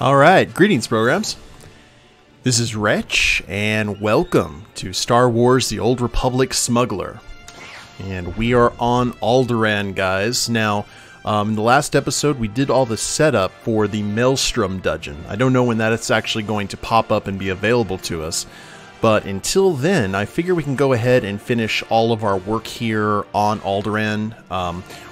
Alright, greetings programs. This is Wretch, and welcome to Star Wars The Old Republic Smuggler. And we are on Alderaan, guys. Now, in the last episode, we did all the setup for the Maelstrom dungeon. I don't know when that is actually going to pop up and be available to us. But until then, I figure we can go ahead and finish all of our work here on Alderaan.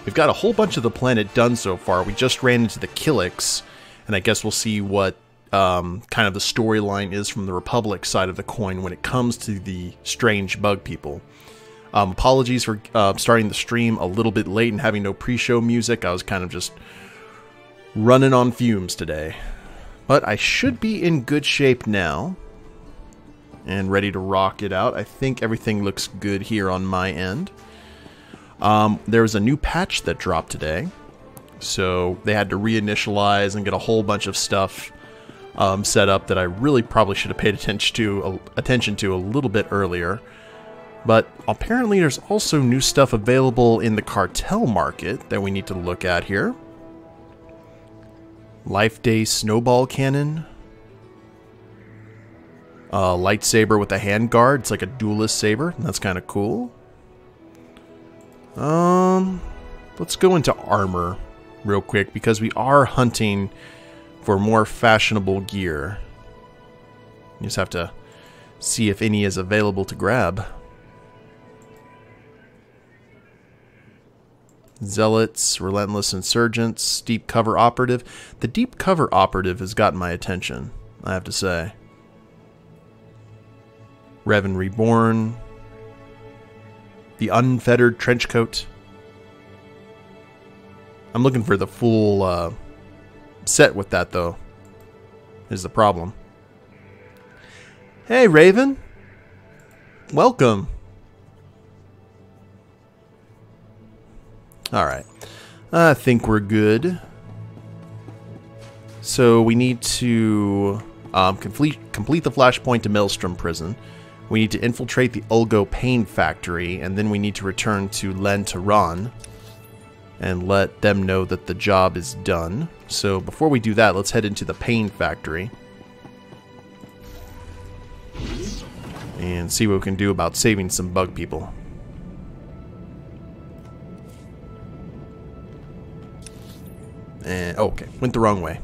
We've got a whole bunch of the planet done so far. We just ran into the Killiks, and I guess we'll see what kind of the storyline is from the Republic side of the coin when it comes to the strange bug people. Apologies for starting the stream a little bit late and having no pre-show music. I was kind of just running on fumes today. But I should be in good shape now and ready to rock it out. I think everything looks good here on my end. There was a new patch that dropped today, so they had to reinitialize and get a whole bunch of stuff set up that I really probably should have paid attention to a little bit earlier. But apparently there's also new stuff available in the cartel market that we need to look at here. Life Day Snowball Cannon. Lightsaber with a handguard. It's like a duelist saber. That's kind of cool. Let's go into armor real quick because we are hunting for more fashionable gear. You just have to see if any is available to grab. Zealots, Relentless Insurgents, Deep Cover Operative. The Deep Cover Operative has gotten my attention, I have to say. Revan Reborn. The Unfettered Trenchcoat. I'm looking for the full set with that, though, is the problem. Hey, Raven. Welcome. Alright. I think we're good. So we need to complete the flashpoint to Maelstrom Prison. We need to infiltrate the Ulgo Pain Factory, and then we need to return to Len Taran and let them know that the job is done. So before we do that, let's head into the Pain Factory and see what we can do about saving some bug people. And okay, went the wrong way.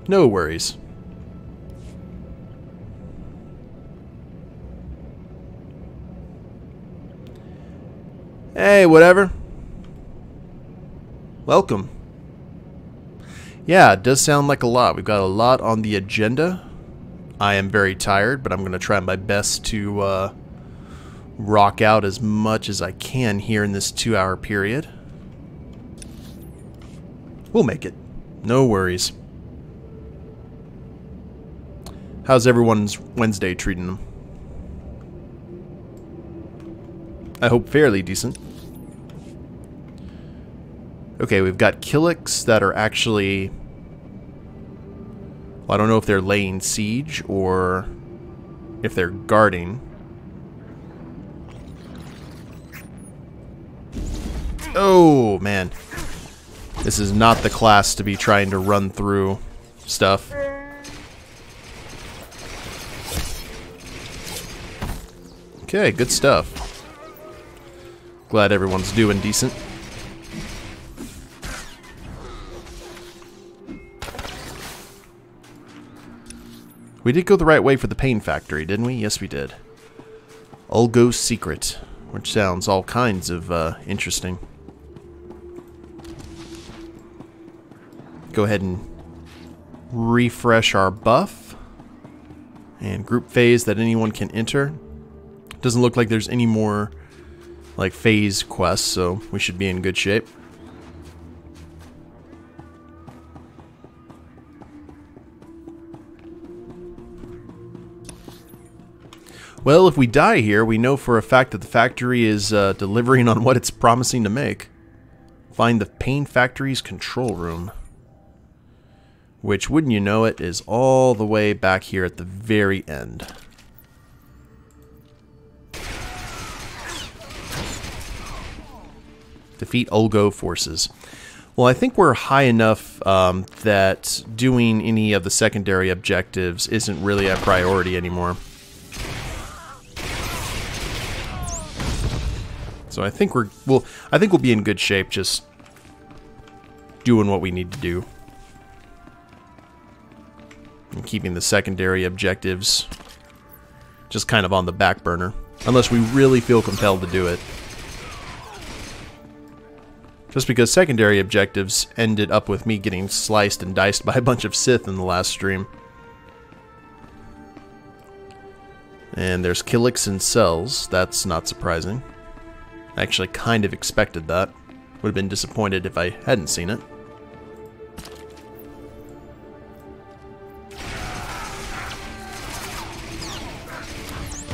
No worries. Hey, whatever. Welcome. Yeah, it does sound like a lot. We've got a lot on the agenda. I am very tired, but I'm going to try my best to rock out as much as I can here in this 2-hour period. We'll make it. No worries. How's everyone's Wednesday treating them? I hope fairly decent. Okay, we've got Killiks that are actually... Well, I don't know if they're laying siege or if they're guarding. Oh, man. This is not the class to be trying to run through stuff. Okay, good stuff. Glad everyone's doing decent. We did go the right way for the Pain Factory, didn't we? Yes, we did. Ulgo's Secret, which sounds all kinds of interesting. Go ahead and refresh our buff and group phase that anyone can enter. Doesn't look like there's any more like phase quests, so we should be in good shape. Well, if we die here, we know for a fact that the factory is delivering on what it's promising to make. Find the Pain Factory's control room. Which, wouldn't you know it, is all the way back here at the very end. Defeat Ulgo forces. Well, I think we're high enough that doing any of the secondary objectives isn't really a priority anymore. So I think we'll be in good shape just doing what we need to do. And keeping the secondary objectives just kind of on the back burner. Unless we really feel compelled to do it. Just because secondary objectives ended up with me getting sliced and diced by a bunch of Sith in the last stream. And there's Killiks and cells. That's not surprising. I actually kind of expected that. Would have been disappointed if I hadn't seen it.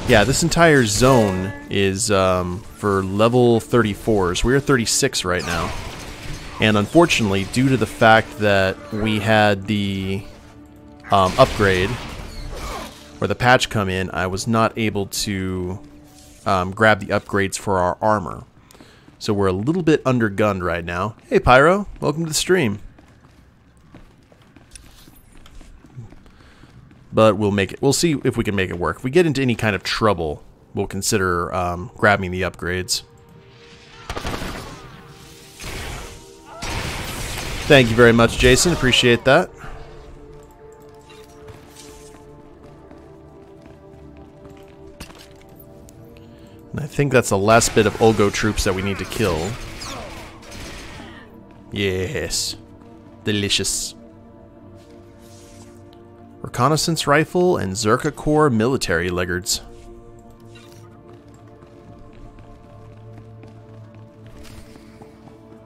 Yeah, this entire zone is for level 34s. We're 36 right now. And unfortunately, due to the fact that we had the upgrade, or the patch come in, I was not able to grab the upgrades for our armor. So we're a little bit undergunned right now. Hey Pyro, welcome to the stream. But we'll make it. We'll see if we can make it work. If we get into any kind of trouble, we'll consider grabbing the upgrades. Thank you very much, Jason. Appreciate that. And I think that's the last bit of Olgo troops that we need to kill. Yes. Delicious. Reconnaissance rifle and Zerka Core military leggards.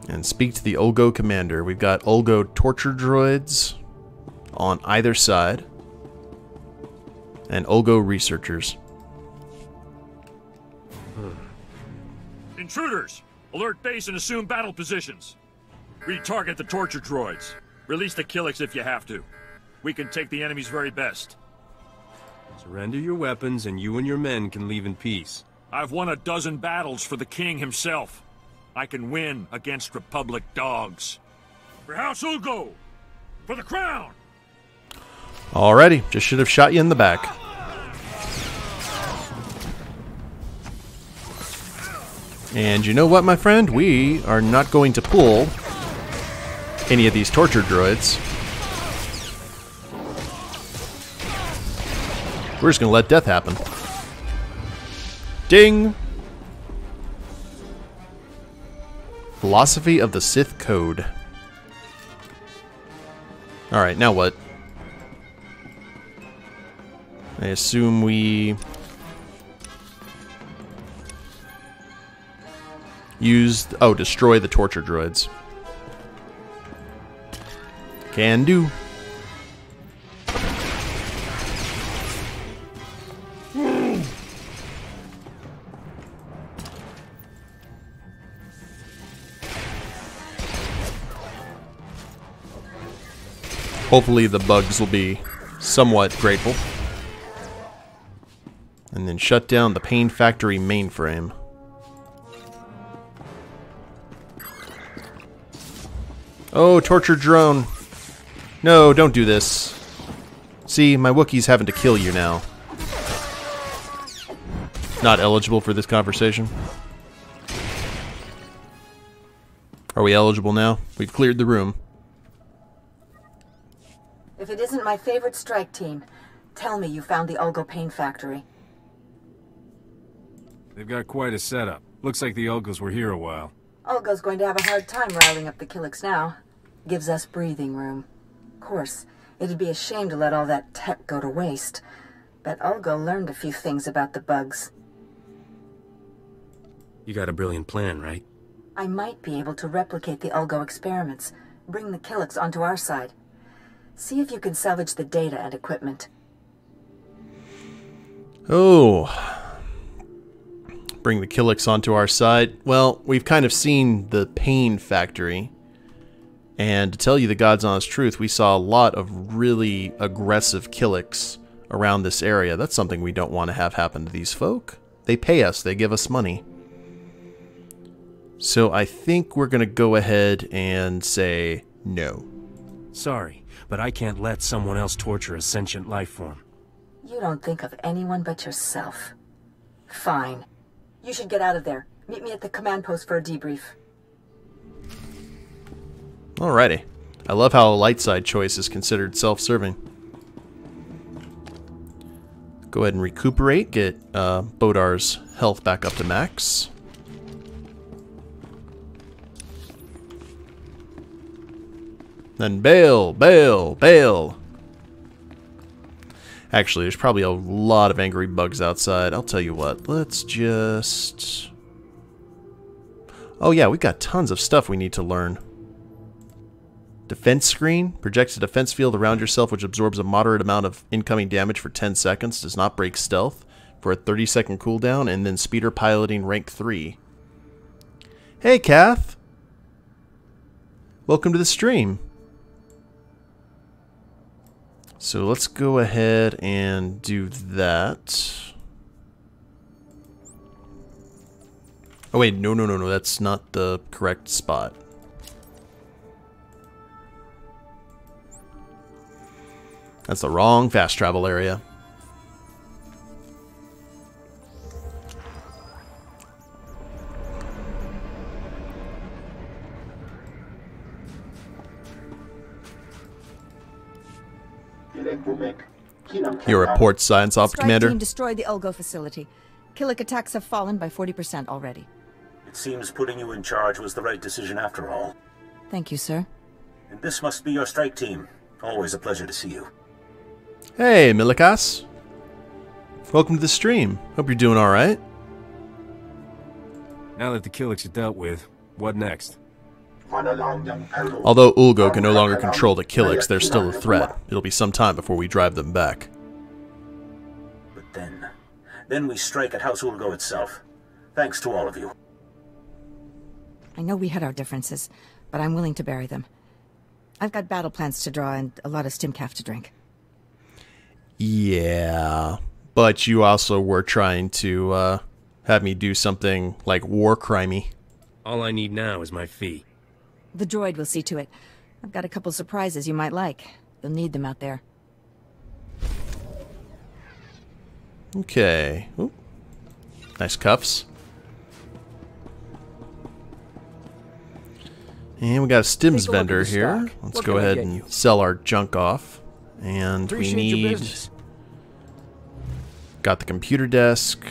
And speak to the Olgo commander. We've got Olgo torture droids on either side. And Olgo researchers. Intruders! Alert base and assume battle positions. Retarget the torture droids. Release the Killiks if you have to. We can take the enemy's very best. Surrender your weapons and you and your men can leave in peace. I've won 12 battles for the king himself. I can win against Republic dogs. For House Ulgo! For the crown! Alrighty, just should have shot you in the back. And you know what, my friend? We are not going to pull any of these torture droids. We're just going to let death happen. Ding! Philosophy of the Sith Code. Alright, now what? I assume we used... Oh, destroy the torture droids. Can do. Hopefully the bugs will be somewhat grateful. And then shut down the Pain Factory mainframe. Oh, torture drone. No, don't do this. See, my Wookiee's having to kill you now. Not eligible for this conversation. Are we eligible now? We've cleared the room. If it isn't my favorite strike team, tell me you found the Ulgo Pain Factory. They've got quite a setup. Looks like the Ulgos were here a while. Ulgo's going to have a hard time riling up the Killiks now. Gives us breathing room. Of course, it'd be a shame to let all that tech go to waste. But Ulgo learned a few things about the bugs. You got a brilliant plan, right? I might be able to replicate the Ulgo experiments. Bring the Killiks onto our side. See if you can salvage the data and equipment. Oh. Bring the Killiks onto our side. Well, we've kind of seen the Pain Factory. And to tell you the God's honest truth, we saw a lot of really aggressive Killiks around this area. That's something we don't want to have happen to these folk. They pay us. They give us money. So I think we're going to go ahead and say no. Sorry, but I can't let someone else torture a sentient life form. You don't think of anyone but yourself. Fine. You should get out of there. Meet me at the command post for a debrief. Alrighty. I love how a light side choice is considered self-serving. Go ahead and recuperate, get Bodar's health back up to max. Then bail, bail, bail. Actually, there's probably a lot of angry bugs outside. I'll tell you what, let's just... Oh yeah, we've got tons of stuff we need to learn. Defense screen. Projects a defense field around yourself which absorbs a moderate amount of incoming damage for 10 seconds. Does not break stealth for a 30-second cooldown. And then speeder piloting rank 3. Hey, Kath. Welcome to the stream. So let's go ahead and do that. Oh wait, no, that's not the correct spot. That's the wrong fast travel area. Your report, Science Ops Commander. Strike team destroyed the Ulgo facility. Killik attacks have fallen by 40% already. It seems putting you in charge was the right decision after all. Thank you, sir. And this must be your strike team. Always a pleasure to see you. Hey, Milikas. Welcome to the stream. Hope you're doing alright. Now that the Killiks are dealt with, what next? Although Ulgo can no longer control the Killiks, they're still a threat. It'll be some time before we drive them back. But then we strike at House Ulgo itself. Thanks to all of you. I know we had our differences, but I'm willing to bury them. I've got battle plans to draw and a lot of stimcaf to drink. Yeah, but you also were trying to have me do something like war crimey. All I need now is my fee. The droid will see to it. I've got a couple surprises you might like. You'll need them out there. Okay. Ooh. Nice cuffs. And we got a stims vendor here. Let's go ahead and sell our junk off. And we need... Got the computer desk.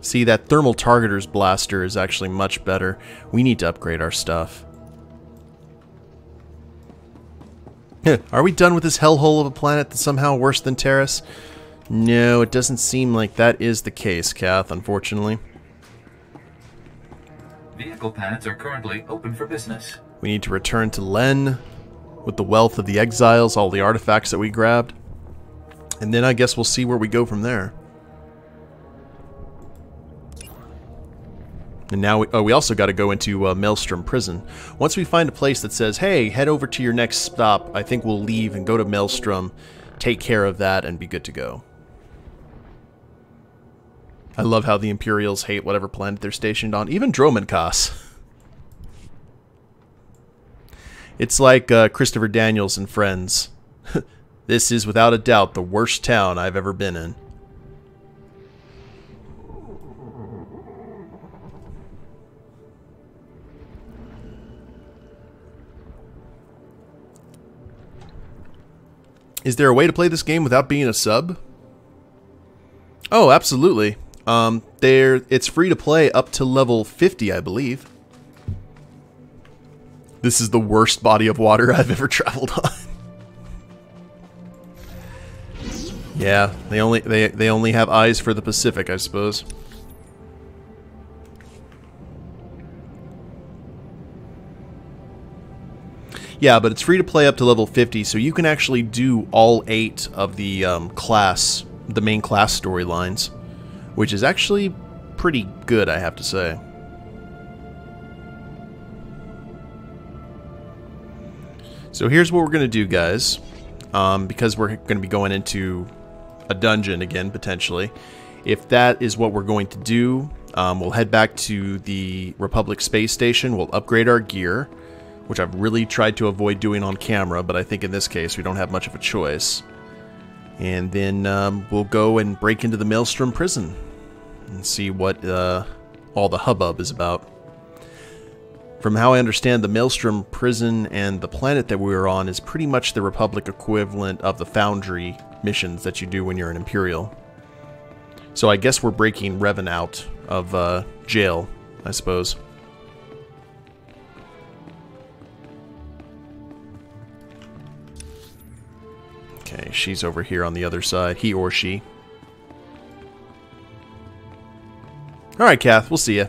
See, that thermal targeter's blaster is actually much better. We need to upgrade our stuff. Are we done with this hellhole of a planet that's somehow worse than Terrace? No, it doesn't seem like that is the case, Kath, unfortunately. Vehicle pads are currently open for business. We need to return to Len with the wealth of the exiles, all the artifacts that we grabbed. And then I guess we'll see where we go from there. And now we also got to go into Maelstrom Prison. Once we find a place that says, hey, head over to your next stop, I think we'll leave and go to Maelstrom, take care of that, and be good to go. I love how the Imperials hate whatever planet they're stationed on, even Dromankas. It's like Christopher Daniels and Friends. This is without a doubt the worst town I've ever been in. Is there a way to play this game without being a sub? Oh, absolutely. It's free to play up to level 50, I believe. This is the worst body of water I've ever traveled on. Yeah, they only have eyes for the Pacific, I suppose. Yeah, but it's free to play up to level 50, so you can actually do all 8 of the the main class storylines, which is actually pretty good, I have to say. So here's what we're going to do, guys, because we're going to be going into a dungeon again, potentially, If that is what we're going to do, we'll head back to the Republic space station. We'll upgrade our gear, which I've really tried to avoid doing on camera, but I think in this case we don't have much of a choice. And then we'll go and break into the Maelstrom prison and see what all the hubbub is about. From how I understand, the Maelstrom prison and the planet that we were on is pretty much the Republic equivalent of the Foundry missions that you do when you're an Imperial. So I guess we're breaking Revan out of jail, I suppose. Okay, she's over here on the other side. He or she. Alright, Kath, we'll see ya.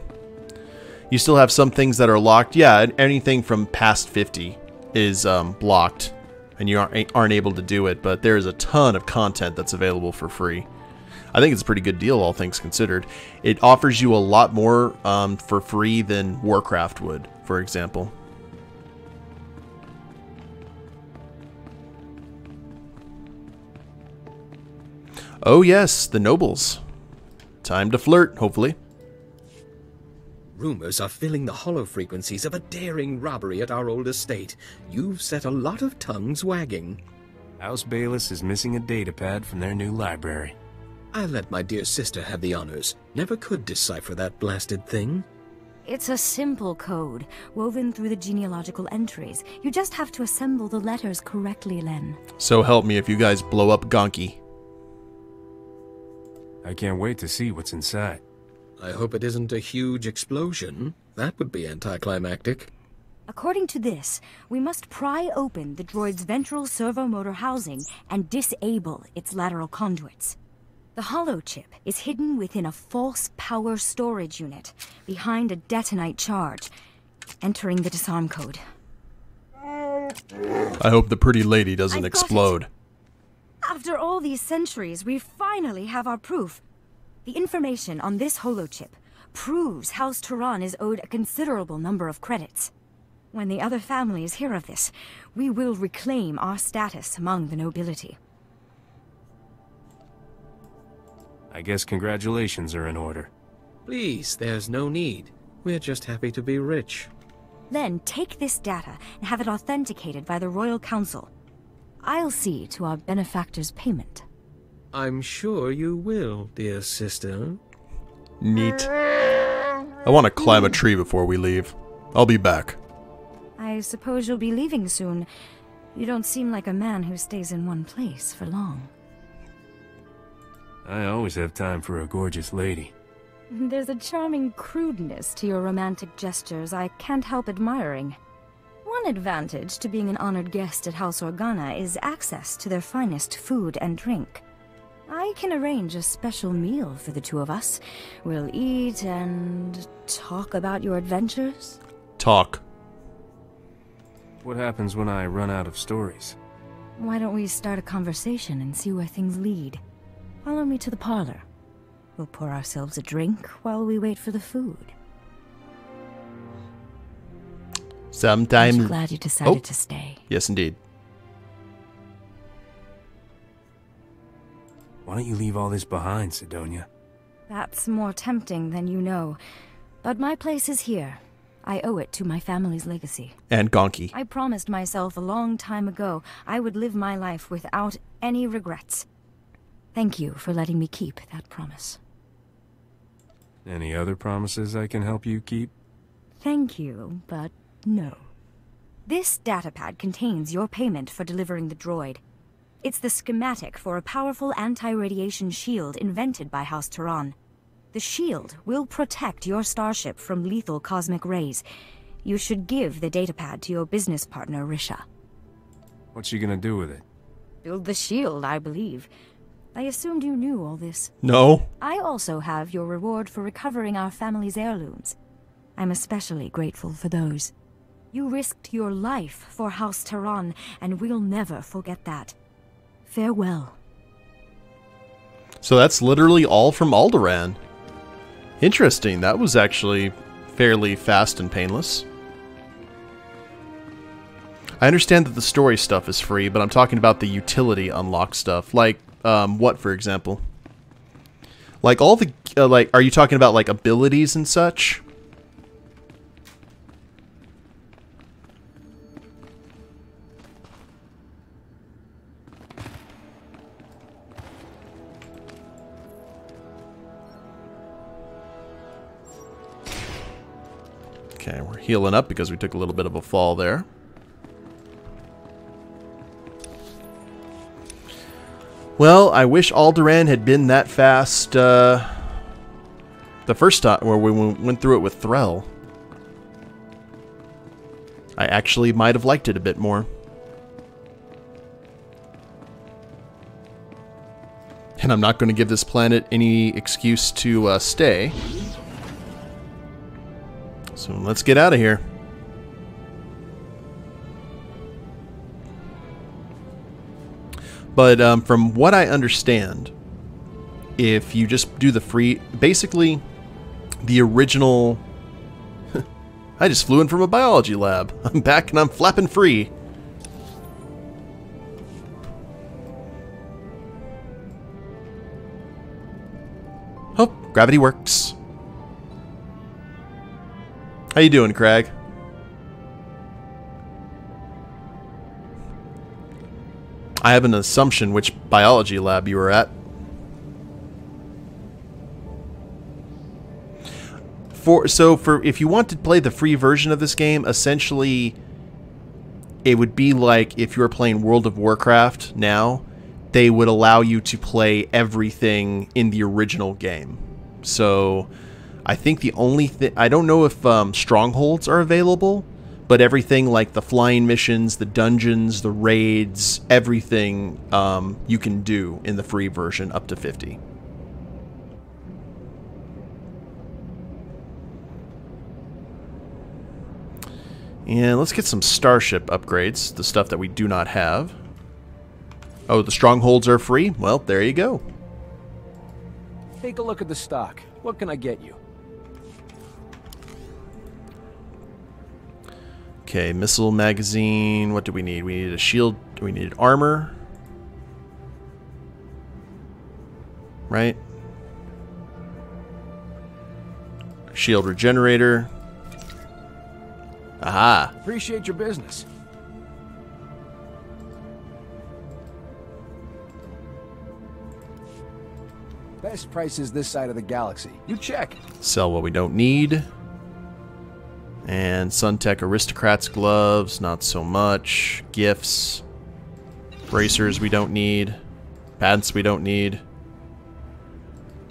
You still have some things that are locked. Yeah, anything from past 50 is blocked, and you aren't able to do it, but there's a ton of content that's available for free. I think it's a pretty good deal, all things considered. It offers you a lot more for free than Warcraft would, for example. Oh yes, the nobles. Time to flirt, hopefully. Rumors are filling the hollow frequencies of a daring robbery at our old estate. You've set a lot of tongues wagging. House Bayless is missing a datapad from their new library. I'll let my dear sister have the honors. Never could decipher that blasted thing. It's a simple code, woven through the genealogical entries. You just have to assemble the letters correctly, Len. So help me if you guys blow up Gonky. I can't wait to see what's inside. I hope it isn't a huge explosion. That would be anticlimactic. According to this, we must pry open the droid's ventral servo motor housing and disable its lateral conduits. The hollow chip is hidden within a false power storage unit, behind a detonite charge, entering the disarm code. I hope the pretty lady doesn't explode. After all these centuries, we finally have our proof. The information on this holochip proves House Turan is owed a considerable number of credits. When the other families hear of this, we will reclaim our status among the nobility. I guess congratulations are in order. Please, there's no need. We're just happy to be rich. Then take this data and have it authenticated by the Royal Council. I'll see to our benefactor's payment. I'm sure you will, dear sister. Neat. I want to climb a tree before we leave. I'll be back. I suppose you'll be leaving soon. You don't seem like a man who stays in one place for long. I always have time for a gorgeous lady. There's a charming crudeness to your romantic gestures I can't help admiring. One advantage to being an honored guest at House Organa is access to their finest food and drink. I can arrange a special meal for the two of us. We'll eat and talk about your adventures. Talk. What happens when I run out of stories? Why don't we start a conversation and see where things lead? Follow me to the parlor. We'll pour ourselves a drink while we wait for the food. Sometime. I'm glad you decided to stay. Yes, indeed. Why don't you leave all this behind, Sidonia? That's more tempting than you know. But my place is here. I owe it to my family's legacy. And Gonky. I promised myself a long time ago I would live my life without any regrets. Thank you for letting me keep that promise. Any other promises I can help you keep? Thank you, but no. This datapad contains your payment for delivering the droid. It's the schematic for a powerful anti-radiation shield invented by House Turan. The shield will protect your starship from lethal cosmic rays. You should give the datapad to your business partner, Risha. What's she gonna do with it? Build the shield, I believe. I assumed you knew all this. No. I also have your reward for recovering our family's heirlooms. I'm especially grateful for those. You risked your life for House Turan, and we'll never forget that. Farewell. So that's literally all from Alderaan. Interesting. That was actually fairly fast and painless. I understand that the story stuff is free, but I'm talking about the utility unlock stuff. Like, what, for example? Like all the like, are you talking about like abilities and such? Okay, we're healing up because we took a little bit of a fall there. Well, I wish Alderaan had been that fast the first time where we went through it with Threll. I actually might have liked it a bit more. And I'm not going to give this planet any excuse to stay. So let's get out of here. But from what I understand, if you just do the free... Basically, the original... I just flew in from a biology lab. I'm back and I'm flapping free. Oh, gravity works. How you doing, Craig? I have an assumption which biology lab you were at. So if you want to play the free version of this game, essentially it would be like if you were playing World of Warcraft now, they would allow you to play everything in the original game. So I think the only thing, I don't know if strongholds are available, but everything like the flying missions, the dungeons, the raids, everything you can do in the free version up to 50. And let's get some starship upgrades, the stuff that we do not have. Oh, the strongholds are free? Well, there you go. Take a look at the stock. What can I get you? Okay, missile magazine. What do we need? We need a shield. We need armor. Right? Shield regenerator. Aha. Appreciate your business. Best prices this side of the galaxy. You check. Sell what we don't need. And Suntech Aristocrats gloves, not so much. Gifts. Bracers we don't need. Pants we don't need.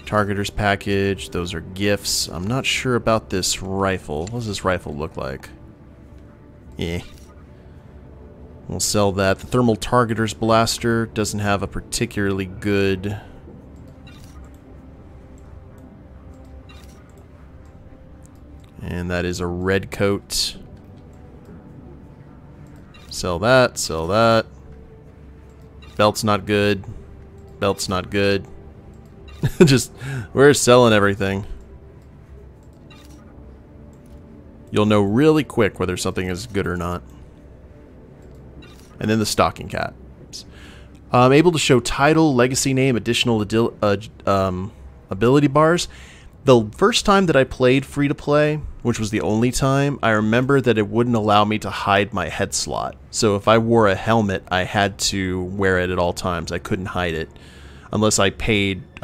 Targeters package, those are gifts. I'm not sure about this rifle. What does this rifle look like? Eh. We'll sell that. The Thermal Targeters Blaster doesn't have a particularly good... And that is a red coat. Sell that, sell that. Belt's not good. Belt's not good. Just, we're selling everything. You'll know really quick whether something is good or not. And then the stocking caps. Able to show title, legacy name, additional ability bars. The first time that I played free-to-play, which was the only time, I remember that it wouldn't allow me to hide my head slot. So if I wore a helmet, I had to wear it at all times. I couldn't hide it. Unless I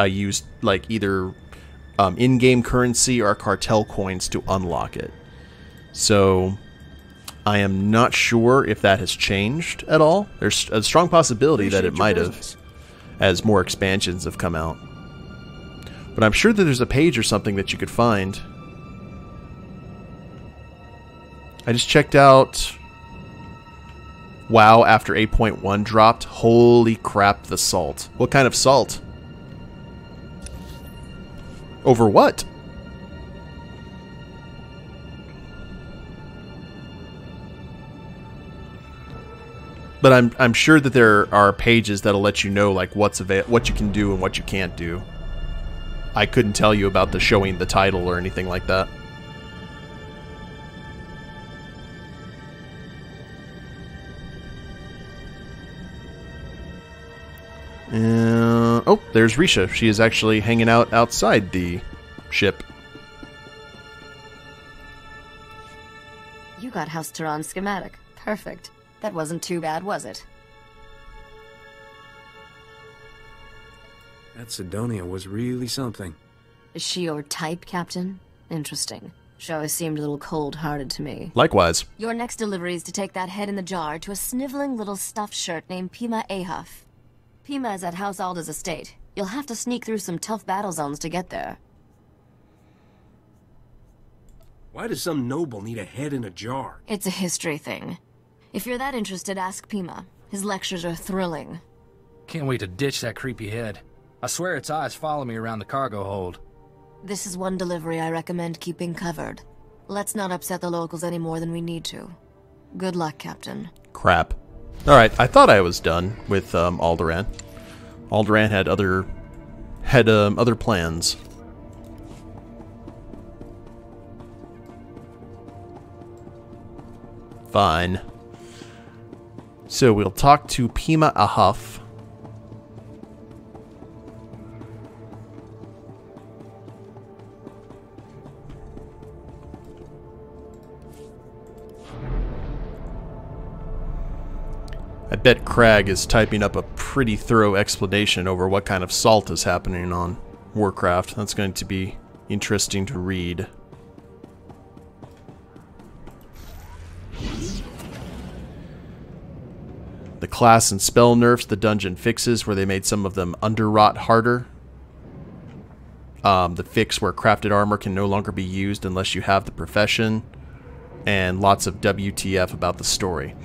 used like either in-game currency or cartel coins to unlock it. So I am not sure if that has changed at all. There's a strong possibility that it might have, as more expansions have come out. But I'm sure that there's a page or something that you could find. I just checked out WoW after 8.1 dropped. Holy crap, the salt. What kind of salt? Over what? But I'm sure that there are pages that'll let you know like what you can do and what you can't do. I couldn't tell you about the showing the title or anything like that. Oh, there's Risha. She is actually hanging out outside the ship. You got House Tehran schematic. Perfect. That wasn't too bad, was it? That Sidonia was really something. Is she your type, Captain? Interesting. She always seemed a little cold-hearted to me. Likewise. Your next delivery is to take that head in the jar to a sniveling little stuffed shirt named Pima Ahaf. Pima is at House Alda's estate. You'll have to sneak through some tough battle zones to get there. Why does some noble need a head in a jar? It's a history thing. If you're that interested, ask Pima. His lectures are thrilling. Can't wait to ditch that creepy head. I swear its eyes follow me around the cargo hold. This is one delivery I recommend keeping covered. Let's not upset the locals any more than we need to. Good luck, Captain. Crap. Alright, I thought I was done with Alderaan. Alderaan had other plans. Fine. So we'll talk to Pima Ahaf. I bet Crag is typing up a pretty thorough explanation over what kind of salt is happening on Warcraft. That's going to be interesting to read. The class and spell nerfs, the dungeon fixes where they made some of them underwrought harder. The fix where crafted armor can no longer be used unless you have the profession. And lots of WTF about the story.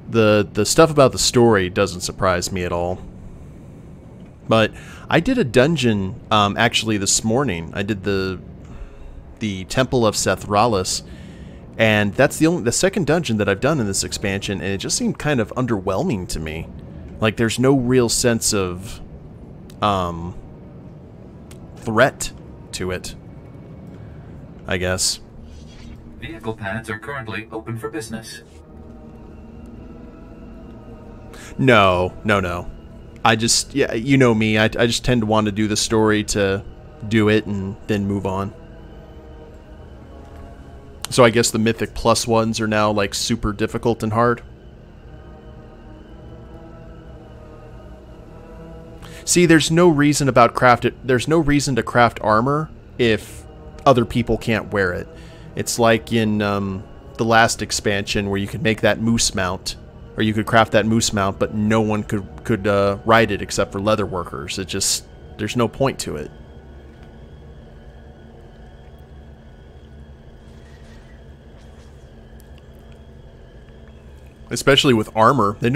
The stuff about the story doesn't surprise me at all. But I did a dungeon actually this morning. I did the Temple of Sethralis, and that's the second dungeon that I've done in this expansion, and it just seemed kind of underwhelming to me. Like there's no real sense of threat to it, I guess. Vehicle pads are currently open for business. No. I just, yeah, you know me, I just tend to want to do the story to do it and then move on. So I guess the Mythic Plus ones are now, like, super difficult and hard. See, there's no reason there's no reason to craft armor if other people can't wear it. It's like in the last expansion where you could make that moose mount. Or you could craft that moose mount, but no one could ride it except for leather workers. It just, there's no point to it. Especially with armor, they've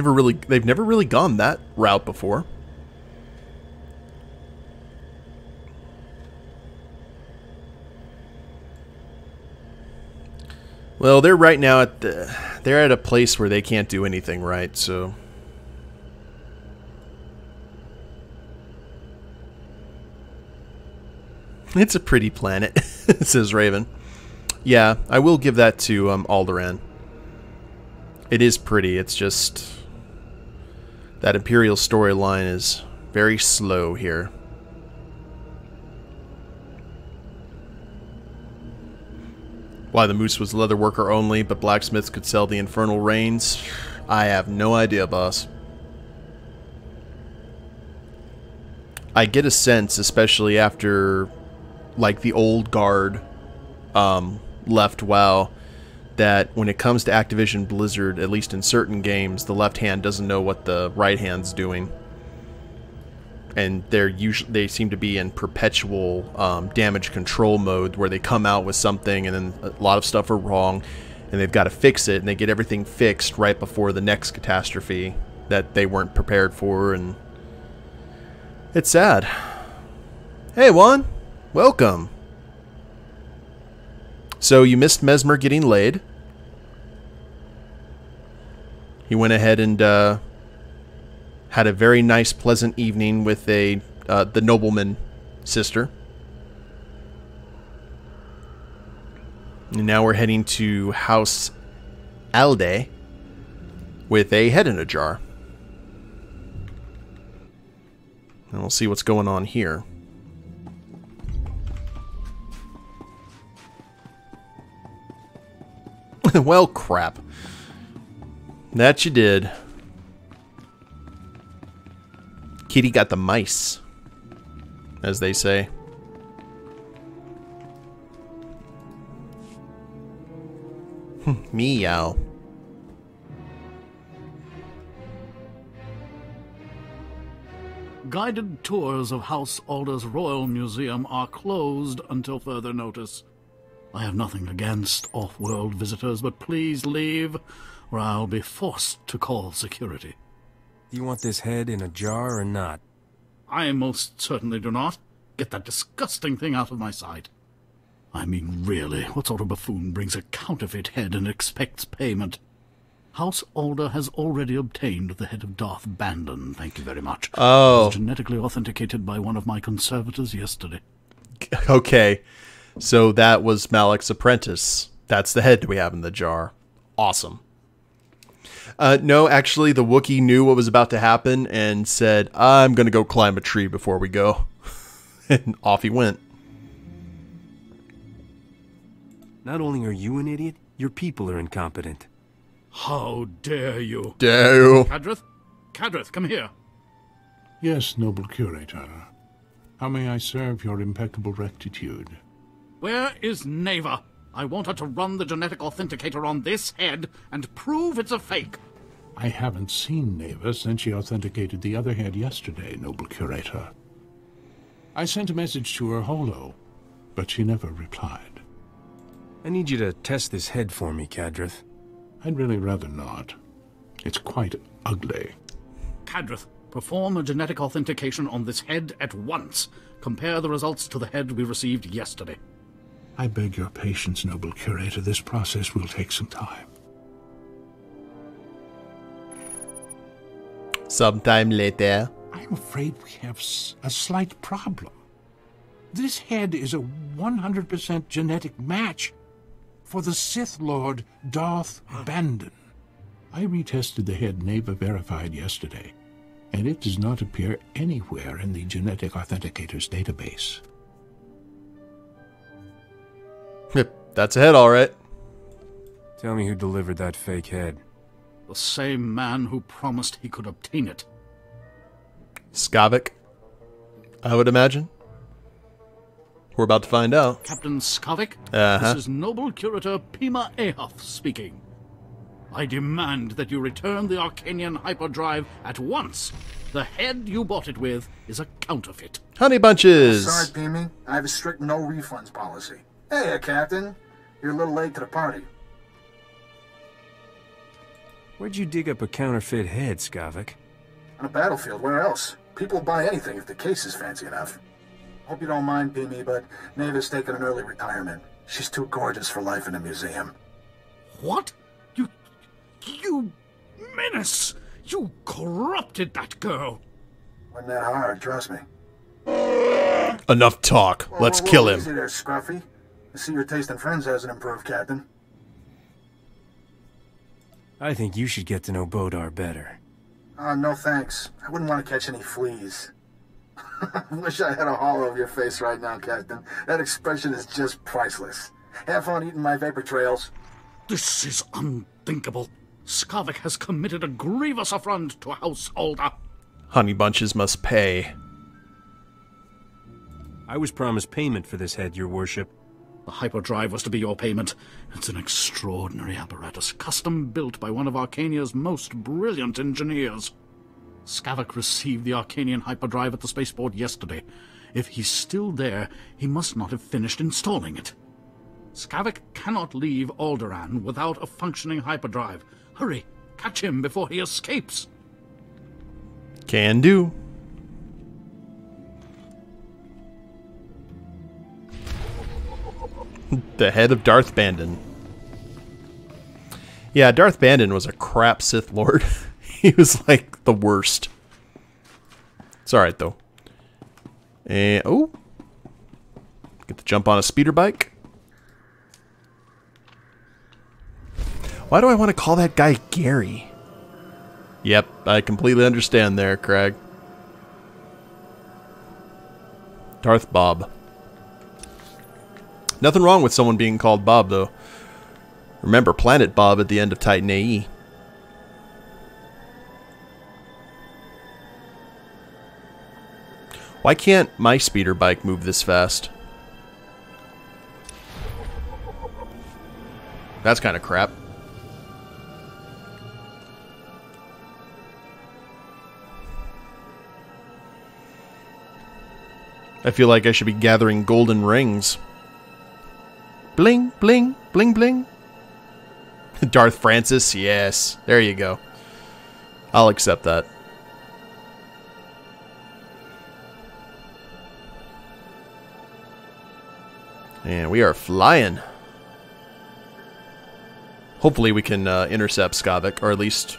never really gone that route before. Well, they're right now they're at a place where they can't do anything right, so. It's a pretty planet, says Raven. Yeah, I will give that to Alderaan. It is pretty, it's just that Imperial storyline is very slow here. Why the moose was leather worker only, but blacksmiths could sell the infernal rains? I have no idea, boss. I get a sense, especially after, like, the old guard left WoW, that when it comes to Activision Blizzard, at least in certain games, the left hand doesn't know what the right hand's doing. And they seem to be in perpetual damage control mode, where they come out with something and then a lot of stuff are wrong and they've got to fix it, and they get everything fixed right before the next catastrophe that they weren't prepared for, and it's sad. Hey Juan, welcome. So you missed Mesmyrrh getting laid. He went ahead and had a very nice, pleasant evening with the nobleman sister. And now we're heading to House Alde with a head in a jar. And we'll see what's going on here. Well, crap. That you did. Kitty got the mice, as they say. Meow. Guided tours of House Alder's Royal Museum are closed until further notice. I have nothing against off-world visitors, but please leave, or I'll be forced to call security. Do you want this head in a jar or not? I most certainly do not. Get that disgusting thing out of my sight. I mean, really, what sort of buffoon brings a counterfeit head and expects payment? House Alder has already obtained the head of Darth Bandon, thank you very much. Oh. It was genetically authenticated by one of my conservators yesterday. Okay. So that was Malik's apprentice. That's the head we have in the jar. Awesome. No, actually, the Wookiee knew what was about to happen and said, I'm going to go climb a tree before we go. And off he went. Not only are you an idiot, your people are incompetent. How dare you? Dare you? Cadrith? Cadrith, come here. Yes, noble curator. How may I serve your impeccable rectitude? Where is Neva? I want her to run the genetic authenticator on this head and prove it's a fake. I haven't seen Neva since she authenticated the other head yesterday, noble curator. I sent a message to her holo, but she never replied. I need you to test this head for me, Cadrith. I'd really rather not. It's quite ugly. Cadrith, perform a genetic authentication on this head at once. Compare the results to the head we received yesterday. I beg your patience, noble curator. This process will take some time. Sometime later. I'm afraid we have a slight problem. This head is a 100% genetic match for the Sith Lord Darth Bandon. I retested the head Neva verified yesterday, and it does not appear anywhere in the genetic authenticator's database. That's a head, all right. Tell me who delivered that fake head. The same man who promised he could obtain it. Skavik, I would imagine. We're about to find out. Captain Skavik, This is Noble Curator Pima Ahuff speaking. I demand that you return the Arcanian hyperdrive at once. The head you bought it with is a counterfeit. Honey bunches! Sorry, Pima. I have a strict no refunds policy. Hey, Captain. You're a little late to the party. Where'd you dig up a counterfeit head, Skavik? On a battlefield, where else? People will buy anything if the case is fancy enough. Hope you don't mind, Pima, but Neva's taking an early retirement. She's too gorgeous for life in a museum. What? You menace! You corrupted that girl! Wasn't that hard, trust me. Enough talk. Let's kill him. Easy there, Scruffy. I see your taste in friends hasn't improved, Captain. I think you should get to know Bodar better. No thanks. I wouldn't want to catch any fleas. I wish I had a hollow of your face right now, Captain. That expression is just priceless. Have fun eating my vapor trails. This is unthinkable. Skavik has committed a grievous affront to House Alder. Honey bunches must pay. I was promised payment for this head, your worship. The hyperdrive was to be your payment. It's an extraordinary apparatus, custom-built by one of Arcania's most brilliant engineers. Skavak received the Arcanian hyperdrive at the Spaceport yesterday. If he's still there, he must not have finished installing it. Skavak cannot leave Alderaan without a functioning hyperdrive. Hurry, catch him before he escapes. Can do. The head of Darth Bandon. Yeah, Darth Bandon was a crap Sith Lord. He was like the worst. It's alright though. And oh, get to jump on a speeder bike. Why do I want to call that guy Gary? Yep, I completely understand there, Craig. Darth Bob. Nothing wrong with someone being called Bob, though. Remember Planet Bob at the end of Titan AE. Why can't my speeder bike move this fast? That's kind of crap. I feel like I should be gathering golden rings. Bling, bling, bling, bling. Darth Francis, yes. There you go. I'll accept that. And we are flying. Hopefully we can intercept Skavik, or at least...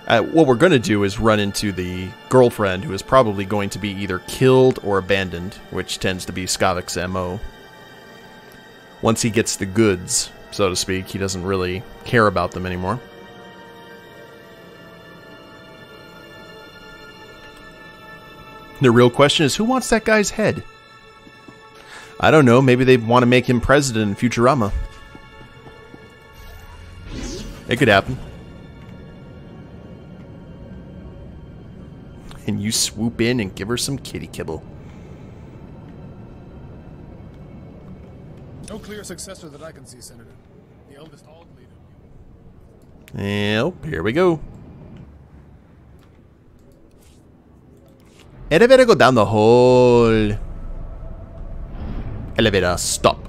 what we're going to do is run into the girlfriend, who is probably going to be either killed or abandoned, which tends to be Skavik's MO. Once he gets the goods, so to speak, he doesn't really care about them anymore. The real question is, who wants that guy's head? I don't know, maybe they want to make him president in Futurama. It could happen. And you swoop in and give her some kitty kibble. No clear successor that I can see, Senator. The eldest Ald leader. Yep, here we go. Elevator go down the hole. Elevator stop.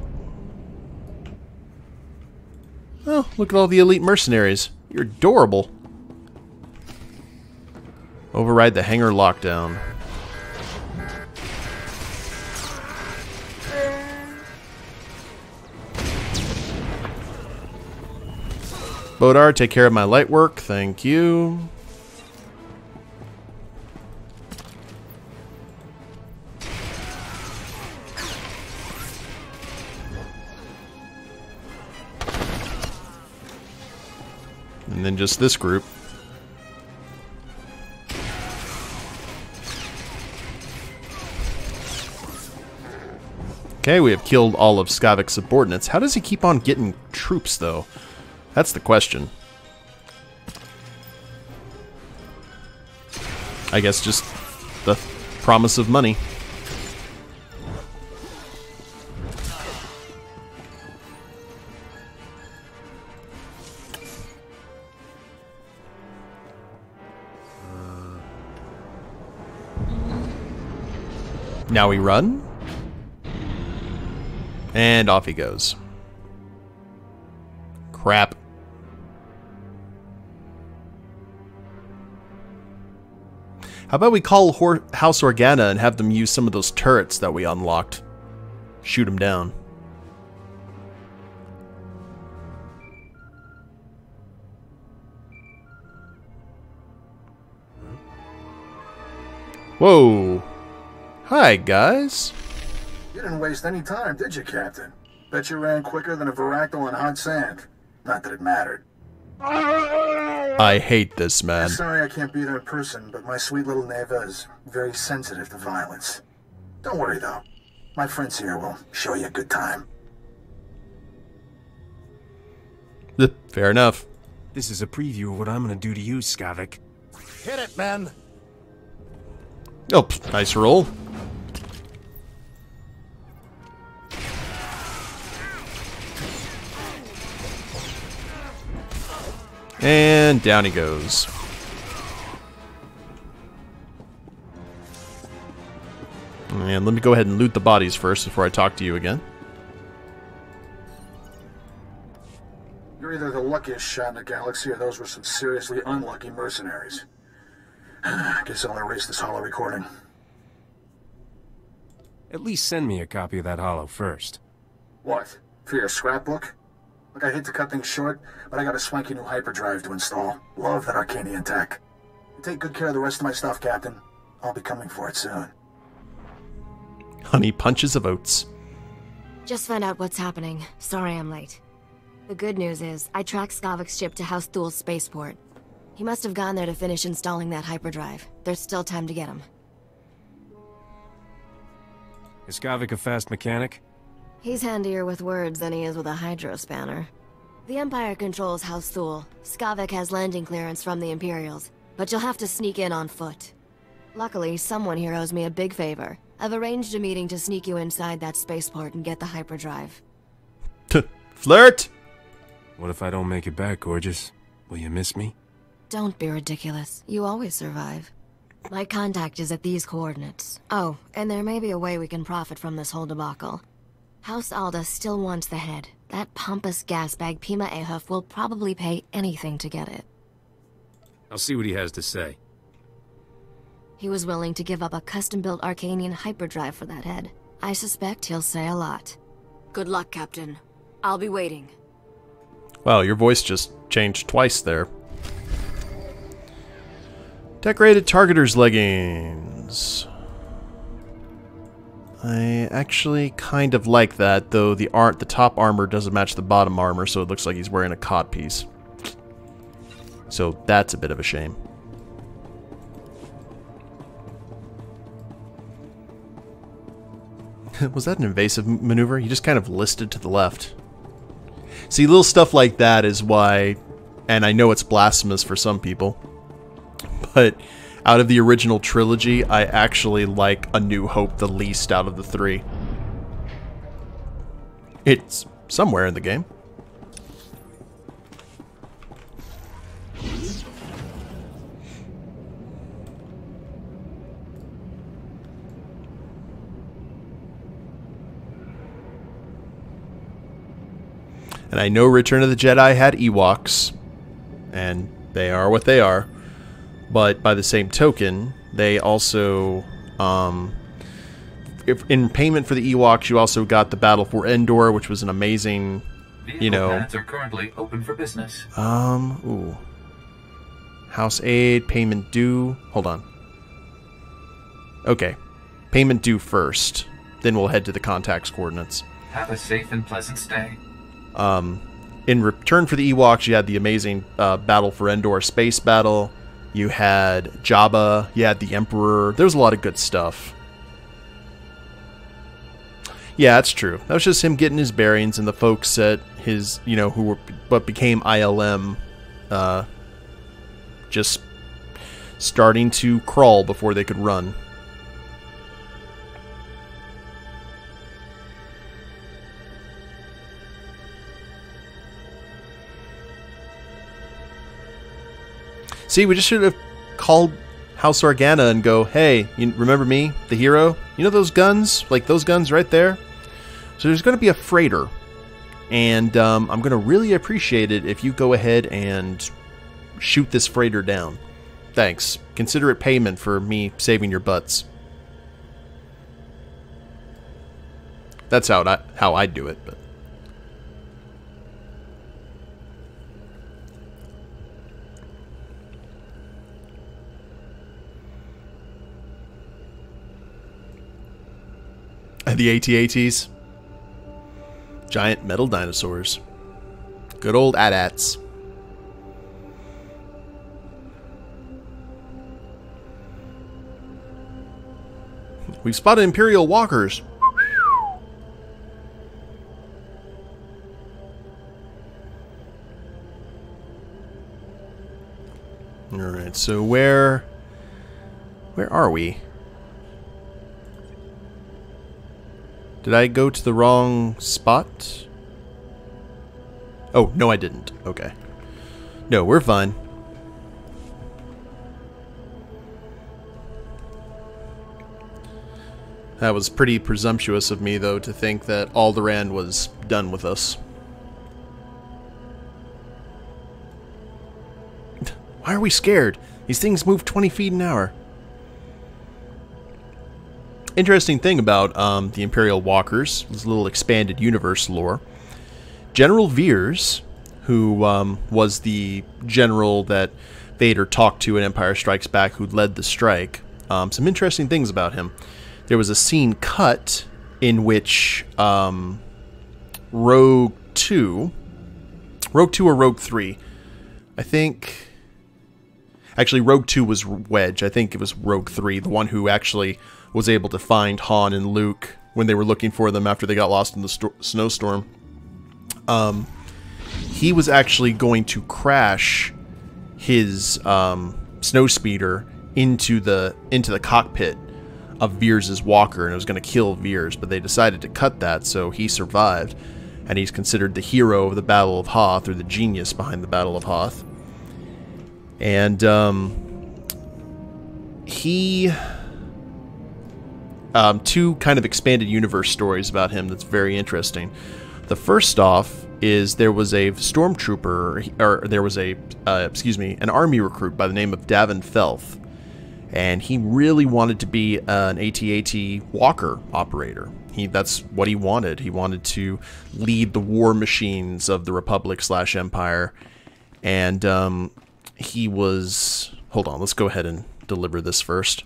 Oh, look at all the elite mercenaries. You're adorable. Override the hangar lockdown. Bodar, take care of my light work. Thank you. And then just this group. Okay, we have killed all of Skavik's subordinates. How does he keep on getting troops, though? That's the question. I guess just the promise of money. Now we run. And off he goes. Crap. How about we call House Organa and have them use some of those turrets that we unlocked? Shoot them down. Whoa. Hi, guys. You didn't waste any time, did you, Captain? Bet you ran quicker than a Varactyl on hot sand. Not that it mattered. I hate this man. I'm sorry I can't be there in person, but my sweet little Neva is very sensitive to violence. Don't worry, though. My friends here will show you a good time. Fair enough. This is a preview of what I'm gonna do to you, Skavik. Hit it, man. Oh, nice roll. And down he goes. And let me go ahead and loot the bodies first before I talk to you again. You're either the luckiest shot in the galaxy or those were some seriously unlucky mercenaries. Guess I'll erase this holo recording. At least send me a copy of that holo first. What? For your scrapbook? Look, I hate to cut things short, but I got a swanky new hyperdrive to install. Love that Arcanian tech. Take good care of the rest of my stuff, Captain. I'll be coming for it soon. Honey punches of oats. Just found out what's happening. Sorry I'm late. The good news is, I tracked Skavik's ship to House Duel's spaceport. He must have gone there to finish installing that hyperdrive. There's still time to get him. Is Skavik a fast mechanic? He's handier with words than he is with a hydro spanner. The Empire controls House Thule. Skavik has landing clearance from the Imperials, but you'll have to sneak in on foot. Luckily, someone here owes me a big favor. I've arranged a meeting to sneak you inside that spaceport and get the hyperdrive. Flirt! What if I don't make it back, gorgeous? Will you miss me? Don't be ridiculous. You always survive. My contact is at these coordinates. Oh, and there may be a way we can profit from this whole debacle. House Alda still wants the head. That pompous gasbag Pima Ahuf will probably pay anything to get it. I'll see what he has to say. He was willing to give up a custom-built Arcanian hyperdrive for that head. I suspect he'll say a lot. Good luck, Captain. I'll be waiting. Wow, your voice just changed twice there. Decorated targeter's leggings. I actually kind of like that, though the top armor doesn't match the bottom armor, so it looks like he's wearing a codpiece. So that's a bit of a shame. Was that an invasive maneuver? You just kind of listed to the left. See, little stuff like that is why, and I know it's blasphemous for some people, but out of the original trilogy, I actually like A New Hope the least out of the three. It's somewhere in the game. And I know Return of the Jedi had Ewoks, and they are what they are. But by the same token, they also, in payment for the Ewoks, you also got the Battle for Endor, which was an amazing, you know. Vehicle pads are currently open for business. Ooh. House aid, payment due. Hold on. Okay. Payment due first. Then we'll head to the contact's coordinates. Have a safe and pleasant stay. In return for the Ewoks, you had the amazing Battle for Endor space battle. You had Jabba. You had the Emperor. There was a lot of good stuff. Yeah, that's true. That was just him getting his bearings, and the folks at his, you know, who were what became ILM, just starting to crawl before they could run. See, we just should have called House Organa and go, hey, you remember me, the hero? You know those guns? Like those guns right there? So there's going to be a freighter. And I'm going to really appreciate it if you go ahead and shoot this freighter down. Thanks. Consider it payment for me saving your butts. That's how I do it, but... The AT-ATs. Giant metal dinosaurs. Good old AT-ATs. We've spotted Imperial walkers. Alright, so where are we? Did I go to the wrong spot? Oh, no I didn't. Okay. No, we're fine. That was pretty presumptuous of me, though, to think that Alderaan was done with us. Why are we scared? These things move 20 feet an hour. Interesting thing about the Imperial Walkers, this little expanded universe lore. General Veers, who was the general that Vader talked to in Empire Strikes Back, who led the strike, some interesting things about him. There was a scene cut in which Rogue 2 or Rogue 3, I think... Actually, Rogue 2 was Wedge. I think it was Rogue 3, the one who actually was able to find Han and Luke when they were looking for them after they got lost in the snowstorm. He was actually going to crash his snowspeeder into the cockpit of Veers's walker, and it was going to kill Veers, but they decided to cut that, so he survived, and he's considered the hero of the Battle of Hoth, or the genius behind the Battle of Hoth. And he two kind of expanded universe stories about him that's very interesting. The first off is there was a stormtrooper, or there was a an army recruit by the name of Davin Felth, and he really wanted to be an AT-AT walker operator. That's what he wanted. He wanted to lead the war machines of the Republic/Empire, and he was... Hold on, let's go ahead and deliver this first.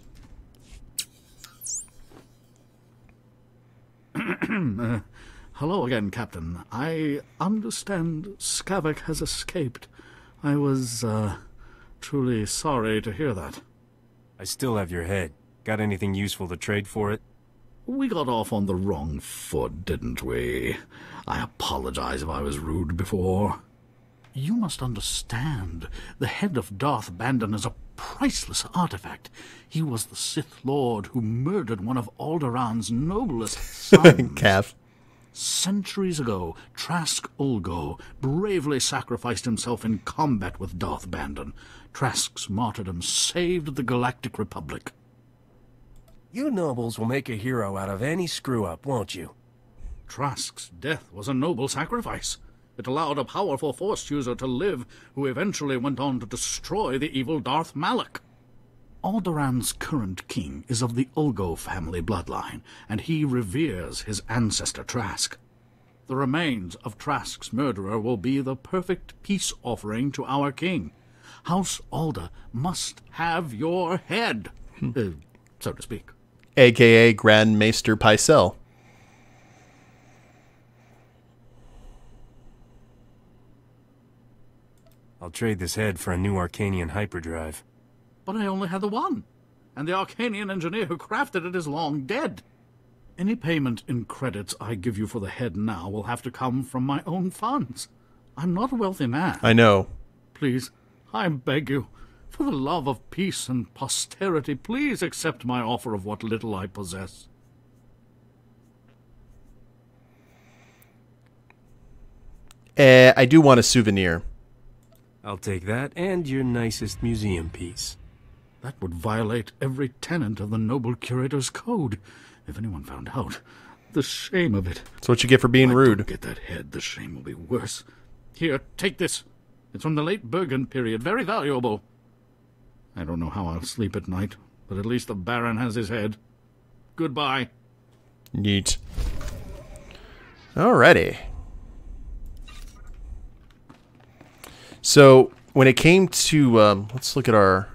Hello again, Captain. I understand Skavak has escaped. I was, truly sorry to hear that. I still have your head. Got anything useful to trade for it? We got off on the wrong foot, didn't we? I apologize if I was rude before. You must understand, the head of Darth Bandon is a priceless artifact. He was the Sith Lord who murdered one of Alderaan's noblest sons. Calf. Centuries ago, Trask Ulgo bravely sacrificed himself in combat with Darth Bandon. Trask's martyrdom saved the Galactic Republic. You nobles will make a hero out of any screw-up, won't you? Trask's death was a noble sacrifice. It allowed a powerful Force user to live, who eventually went on to destroy the evil Darth Malak. Alderaan's current king is of the Ulgo family bloodline, and he reveres his ancestor Trask. The remains of Trask's murderer will be the perfect peace offering to our king. House Alda must have your head, so to speak. A.K.A. Grand Maester Pycelle. I'll trade this head for a new Arcanian hyperdrive. But I only had the one, and the Arcanian engineer who crafted it is long dead. Any payment in credits I give you for the head now will have to come from my own funds. I'm not a wealthy man. I know. Please, I beg you, for the love of peace and posterity, please accept my offer of what little I possess. I do want a souvenir. I'll take that and your nicest museum piece. That would violate every tenet of the noble curator's code. If anyone found out, the shame of it. That's what you get for being rude. Get that head, the shame will be worse. Here, take this. It's from the late Bergen period, very valuable. I don't know how I'll sleep at night, but at least the Baron has his head. Goodbye. Neat. Alrighty. So, when it came to, let's look at our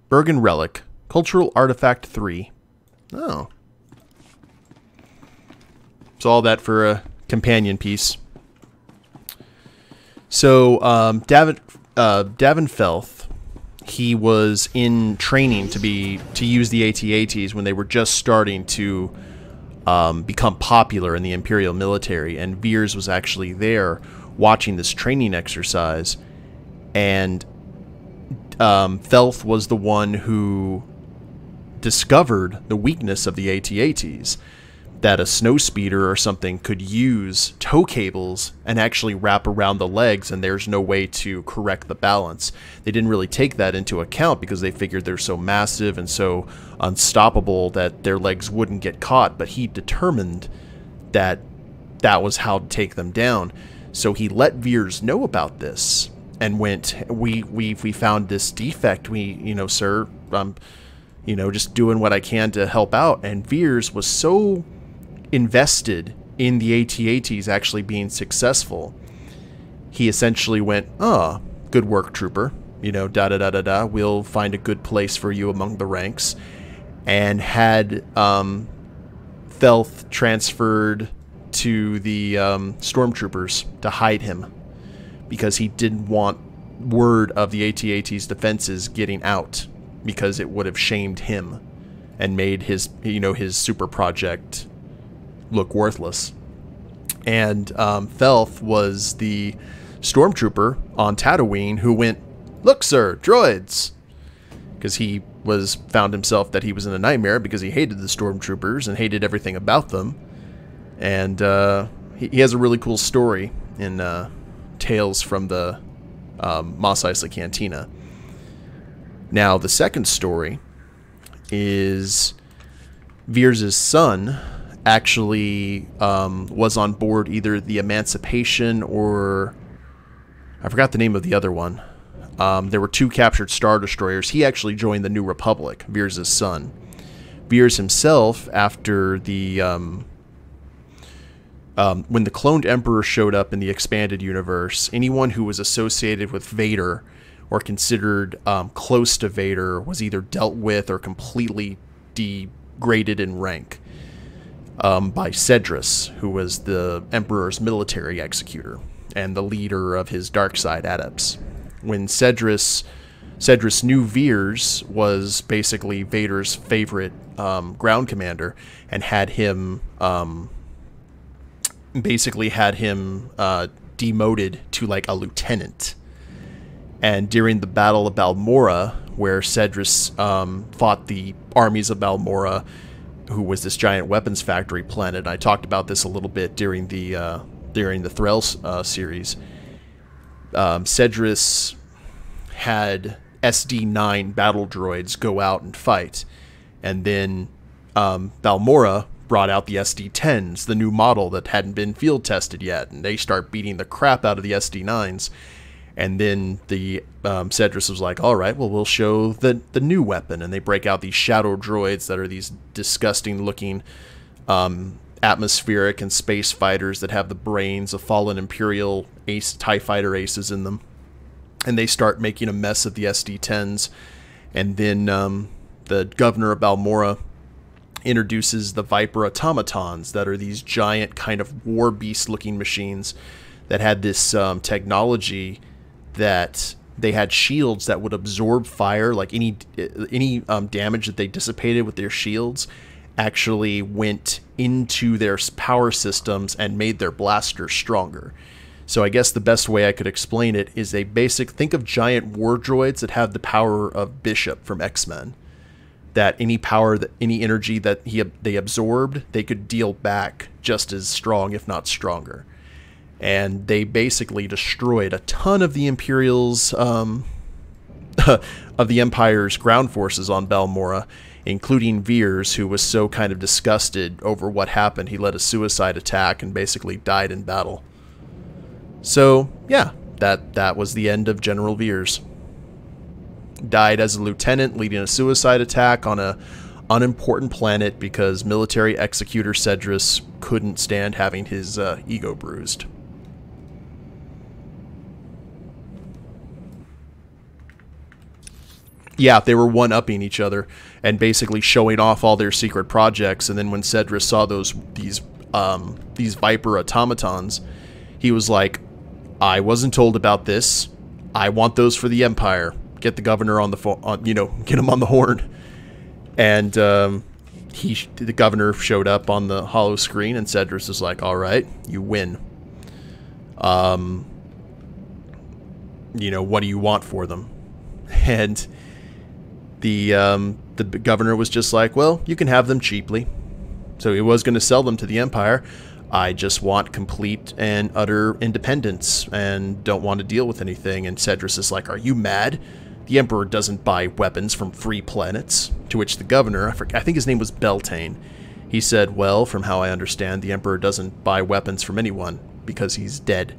Bergen Relic, Cultural Artifact 3. Oh. It's all that for a companion piece. So, Davin Felth, he was in training to use the AT-ATs when they were just starting to become popular in the Imperial military, and Veers was actually there watching this training exercise, and Felth was the one who discovered the weakness of the AT-ATs, that a snowspeeder or something could use tow cables and actually wrap around the legs, and there's no way to correct the balance. They didn't really take that into account because they figured they're so massive and so unstoppable that their legs wouldn't get caught, but he determined that that was how to take them down. So he let Veers know about this and went, we found this defect. Sir, just doing what I can to help out. And Veers was so invested in the AT-ATs actually being successful, he essentially went, "Oh, good work, trooper. Da-da-da-da-da. We'll find a good place for you among the ranks." And had Felth transferred to the stormtroopers to hide him, because he didn't want word of the AT-AT's defenses getting out, because it would have shamed him and made his, his super project look worthless. And Felth was the stormtrooper on Tatooine who went, "Look, sir, droids," because he found himself that he was in a nightmare because he hated the stormtroopers and hated everything about them. And he has a really cool story in Tales from the Mos Eisley Cantina. Now, the second story is Veers' son actually was on board either the Emancipation or I forgot the name of the other one. There were 2 captured Star Destroyers. He actually joined the New Republic, Veers' son. Veers himself, after the when the cloned Emperor showed up in the expanded universe, anyone who was associated with Vader or considered close to Vader was either dealt with or completely degraded in rank by Cedrus, who was the Emperor's military executor and the leader of his dark side adepts. When Cedrus knew Veers was basically Vader's favorite ground commander and had him demoted to like a lieutenant. And during the Battle of Balmorra, where Cedrus fought the armies of Balmorra, who was this giant weapons factory planet, I talked about this a little bit during the Threll series. Cedrus had SD9 battle droids go out and fight, and then Balmorra brought out the SD10s, the new model that hadn't been field tested yet, and they start beating the crap out of the SD9s. And then the Cedrus was like, all right, well, we'll show the new weapon. And they break out these shadow droids that are these disgusting looking atmospheric and space fighters that have the brains of fallen Imperial TIE fighter aces in them. And they start making a mess of the SD10s. And then the governor of Balmorra introduces the Viper automatons that are these giant kind of war beast looking machines that had this technology that they had shields that would absorb fire, like any damage that they dissipated with their shields actually went into their power systems and made their blasters stronger. So I guess the best way I could explain it is think of giant war droids that have the power of Bishop from X-Men. That any energy that they absorbed, they could deal back just as strong, if not stronger. And they basically destroyed a ton of the Imperials, of the Empire's ground forces on Balmorra, including Veers, who was so kind of disgusted over what happened, he led a suicide attack and basically died in battle. So, yeah, that was the end of General Veers. Died as a lieutenant leading a suicide attack on a unimportant planet because military executor Cedrus couldn't stand having his ego bruised. Yeah, they were one-upping each other and basically showing off all their secret projects. And then when Cedrus saw these Viper automatons, he was like, "I wasn't told about this. I want those for the Empire. Get the governor on the phone. Get him on the horn." And the governor showed up on the holo screen, and Cedrus was like, "All right, you win. What do you want for them?" And the governor was just like, "Well, you can have them cheaply." So he was going to sell them to the Empire. "I just want complete and utter independence and don't want to deal with anything." And Cedrus is like, "Are you mad? The Emperor doesn't buy weapons from free planets." To which the governor, I think his name was Beltane, he said, "Well, from how I understand, the Emperor doesn't buy weapons from anyone because he's dead."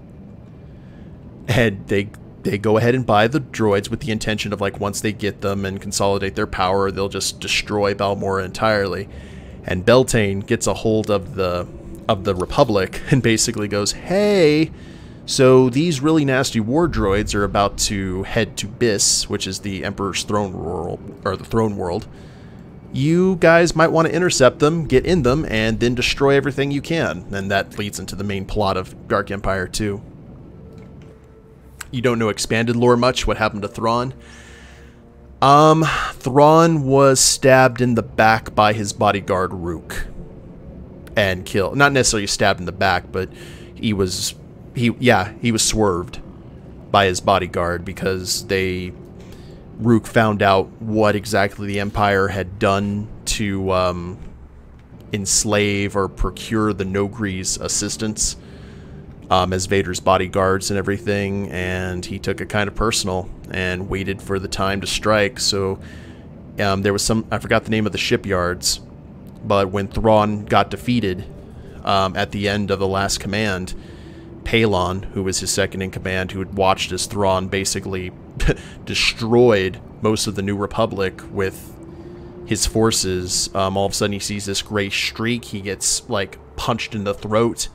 And they go ahead and buy the droids with the intention of, like, once they get them and consolidate their power, they'll just destroy Balmorra entirely. And Beltane gets a hold of the Republic and basically goes, "Hey, so these really nasty war droids are about to head to Biss, which is the Emperor's throne world. You guys might want to intercept them, get in them, and then destroy everything you can." And that leads into the main plot of Dark Empire 2. You don't know expanded lore much, what happened to Thrawn? Thrawn was stabbed in the back by his bodyguard Rook and killed. Not necessarily stabbed in the back, but he was swerved by his bodyguard because Rook found out what exactly the Empire had done to enslave or procure the Nogri's assistance as Vader's bodyguards and everything, and he took it kind of personal and waited for the time to strike. So there was I forgot the name of the shipyards, but when Thrawn got defeated at the end of the last command, Palon, who was his second in command, who had watched as Thrawn basically destroyed most of the New Republic with his forces, all of a sudden he sees this gray streak. He gets, like, punched in the throat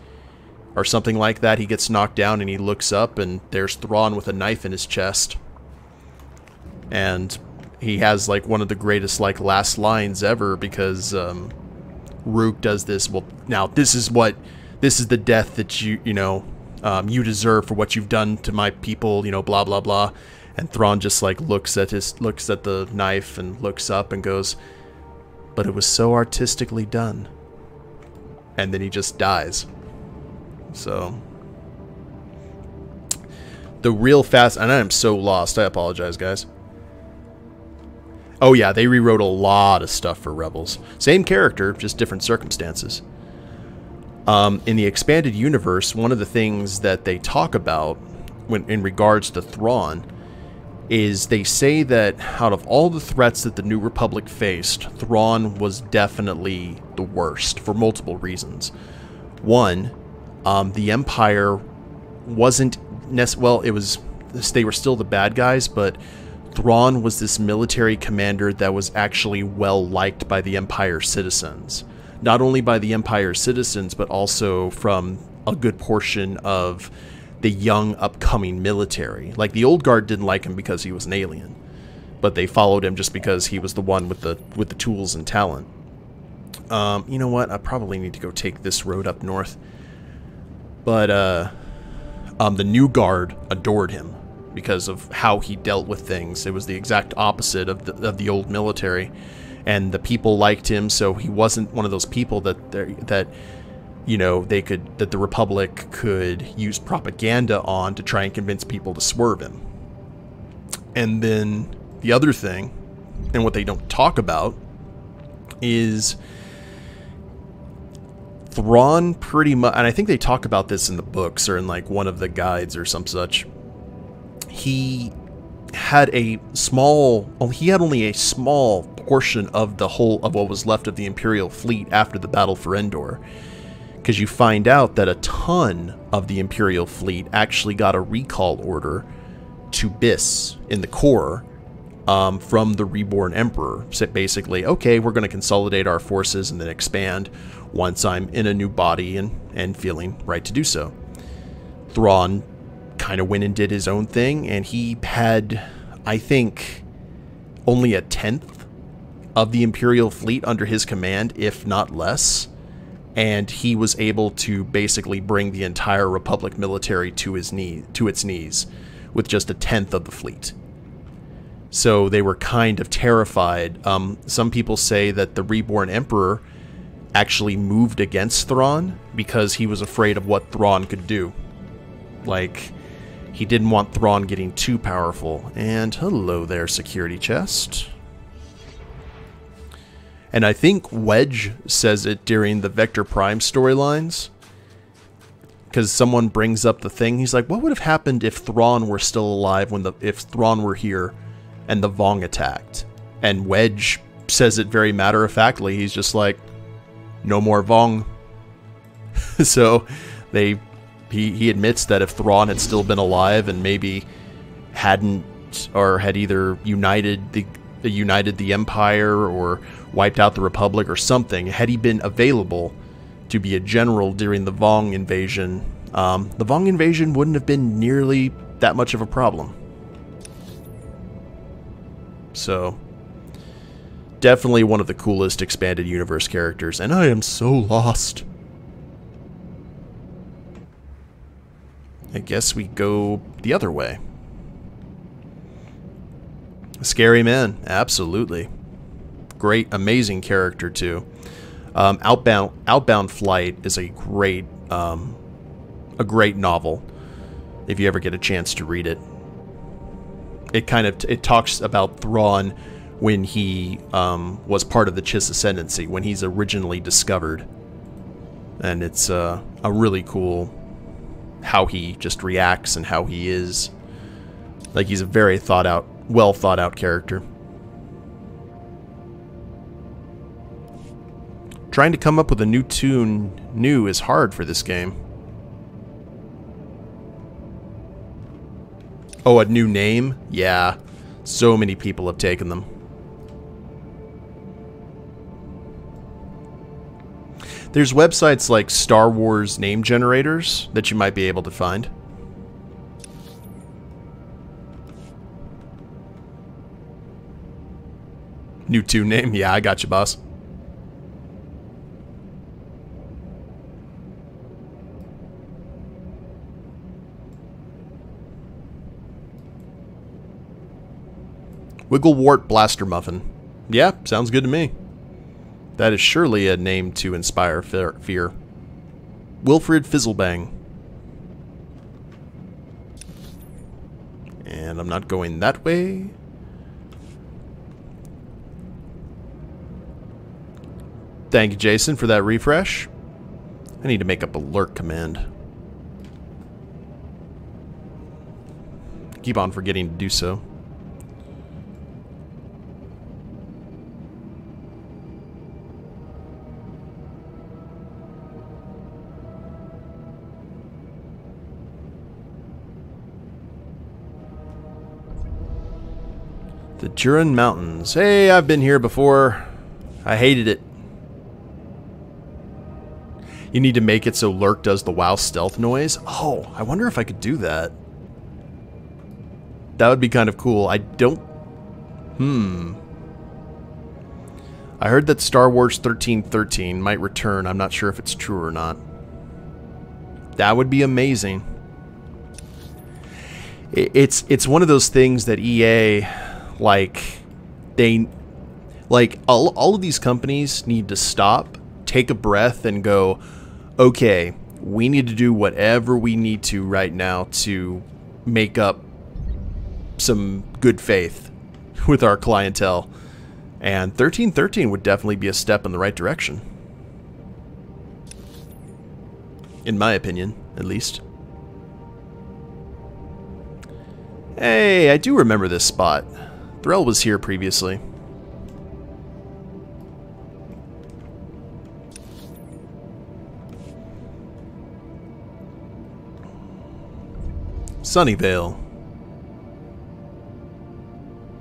or something like that. He gets knocked down and he looks up and there's Thrawn with a knife in his chest. And he has, like, one of the greatest, like, last lines ever because Rook does this. Well, now, this is the death that you you deserve for what you've done to my people, blah, blah, blah. And Thrawn just, like, looks at the knife and looks up and goes, but it was so artistically done. And then he just dies. So, the real fast, and I am so lost, I apologize, guys. Oh yeah, they rewrote a lot of stuff for Rebels. Same character, just different circumstances. In the expanded universe, one of the things that they talk about in regards to Thrawn is they say that out of all the threats that the New Republic faced, Thrawn was definitely the worst for multiple reasons. One, the Empire wasn't they were still the bad guys, but Thrawn was this military commander that was actually well liked by the Empire citizens. Not only by the Empire citizens, but also from a good portion of the young upcoming military. Like, the old guard didn't like him because he was an alien, but they followed him just because he was the one with the tools and talent. You know what? I probably need to go take this road up north. But the new guard adored him because of how he dealt with things. It was the exact opposite of the old military, and the people liked him. So he wasn't one of those people that the Republic could use propaganda on to try and convince people to swerve him. And then the other thing, and what they don't talk about, is Thrawn pretty much, and I think they talk about this in the books or in like one of the guides or some such. He had only a small portion of the whole of what was left of the Imperial fleet after the battle for Endor. Because you find out that a ton of the Imperial fleet actually got a recall order to Biss in the core from the Reborn Emperor. So basically, okay, we're going to consolidate our forces and then expand once I'm in a new body and feeling right to do so. Thrawn kind of went and did his own thing, and he had, I think, only a tenth of the Imperial fleet under his command, if not less. And he was able to basically bring the entire Republic military to its knees with just a tenth of the fleet. So they were kind of terrified. Some people say that the Reborn Emperor actually moved against Thrawn because he was afraid of what Thrawn could do. Like, he didn't want Thrawn getting too powerful. And hello there, security chest. And I think Wedge says it during the Vector Prime storylines. Because someone brings up the thing. He's like, what would have happened if Thrawn were still alive if Thrawn were here and the Vong attacked? And Wedge says it very matter-of-factly. He's just like, no more Vong. So he admits that if Thrawn had still been alive and maybe hadn't or had either united the Empire or wiped out the Republic or something, had he been available to be a general during the Vong invasion, the Vong invasion wouldn't have been nearly that much of a problem. So, definitely one of the coolest expanded universe characters, and I am so lost. I guess we go the other way. Scary man, absolutely. Great, amazing character too. Outbound Flight is a great novel. If you ever get a chance to read it, it talks about Thrawn when he was part of the Chiss Ascendancy, when he's originally discovered, and it's a really cool how he just reacts and how he is. Like, he's a very well thought out character. Trying to come up with a new tune is hard for this game. Oh, a new name? Yeah. So many people have taken them. There's websites like Star Wars name generators that you might be able to find. New tune name? Yeah, I got you, boss. Wigglewort Blaster Muffin. Yeah, sounds good to me. That is surely a name to inspire fear. Wilfred Fizzlebang. And I'm not going that way. Thank you, Jason, for that refresh. I need to make up a lurk command. Keep on forgetting to do so. The Duran Mountains. Hey, I've been here before. I hated it. You need to make it so Lurk does the WoW stealth noise. Oh, I wonder if I could do that. That would be kind of cool. I don't... I heard that Star Wars 1313 might return. I'm not sure if it's true or not. That would be amazing. It's one of those things that EA... all of these companies need to stop, take a breath, and go, okay, we need to do whatever we need to right now to make up some good faith with our clientele. And 1313 would definitely be a step in the right direction. In my opinion, at least. Hey, I do remember this spot. Threll was here previously. Sunnyvale.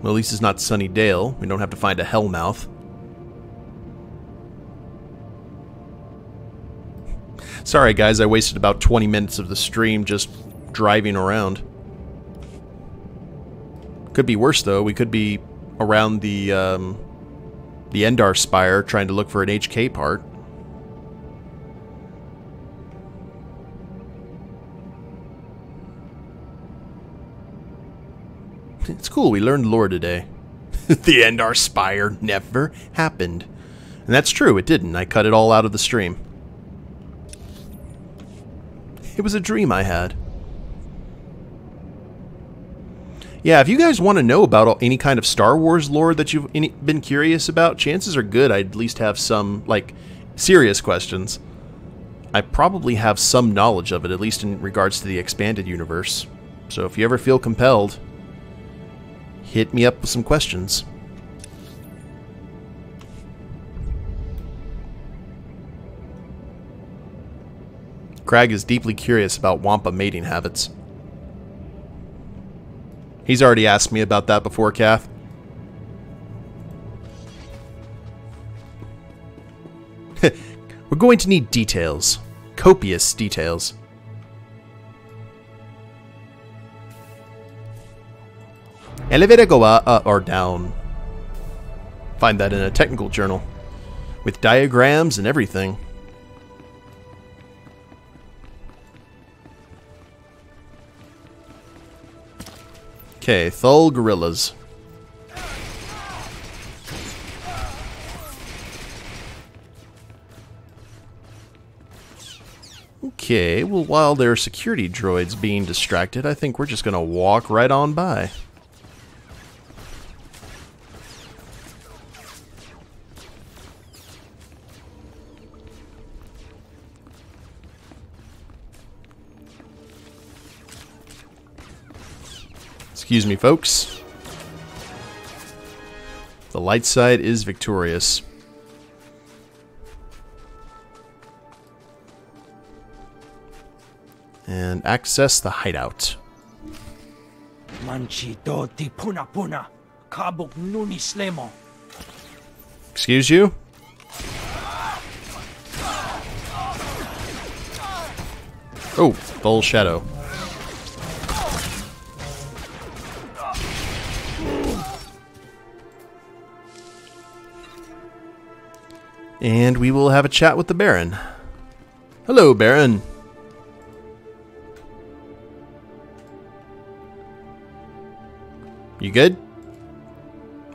Well, at least it's not Sunnydale. We don't have to find a Hellmouth. Sorry guys, I wasted about 20 minutes of the stream just driving around. Could be worse though. We could be around the Endar Spire trying to look for an HK part. It's cool, we learned lore today. The Endar Spire never happened. And that's true, it didn't. I cut it all out of the stream. It was a dream I had. Yeah, if you guys want to know about any kind of Star Wars lore that you've been curious about, chances are good I'd at least have some, like, serious questions. I probably have some knowledge of it, at least in regards to the expanded universe. So if you ever feel compelled, hit me up with some questions. Crag is deeply curious about Wampa mating habits. He's already asked me about that before, Kath. We're going to need details. Copious details. Elevator go up or down. Find that in a technical journal. With diagrams and everything. Okay, Thul Gorillas. Okay, well, while their security droid's being distracted, I think we're just gonna walk right on by. Excuse me, folks. The light side is victorious. And access the hideout. Excuse you? Oh, full shadow. And we will have a chat with the Baron. Hello, Baron. You good?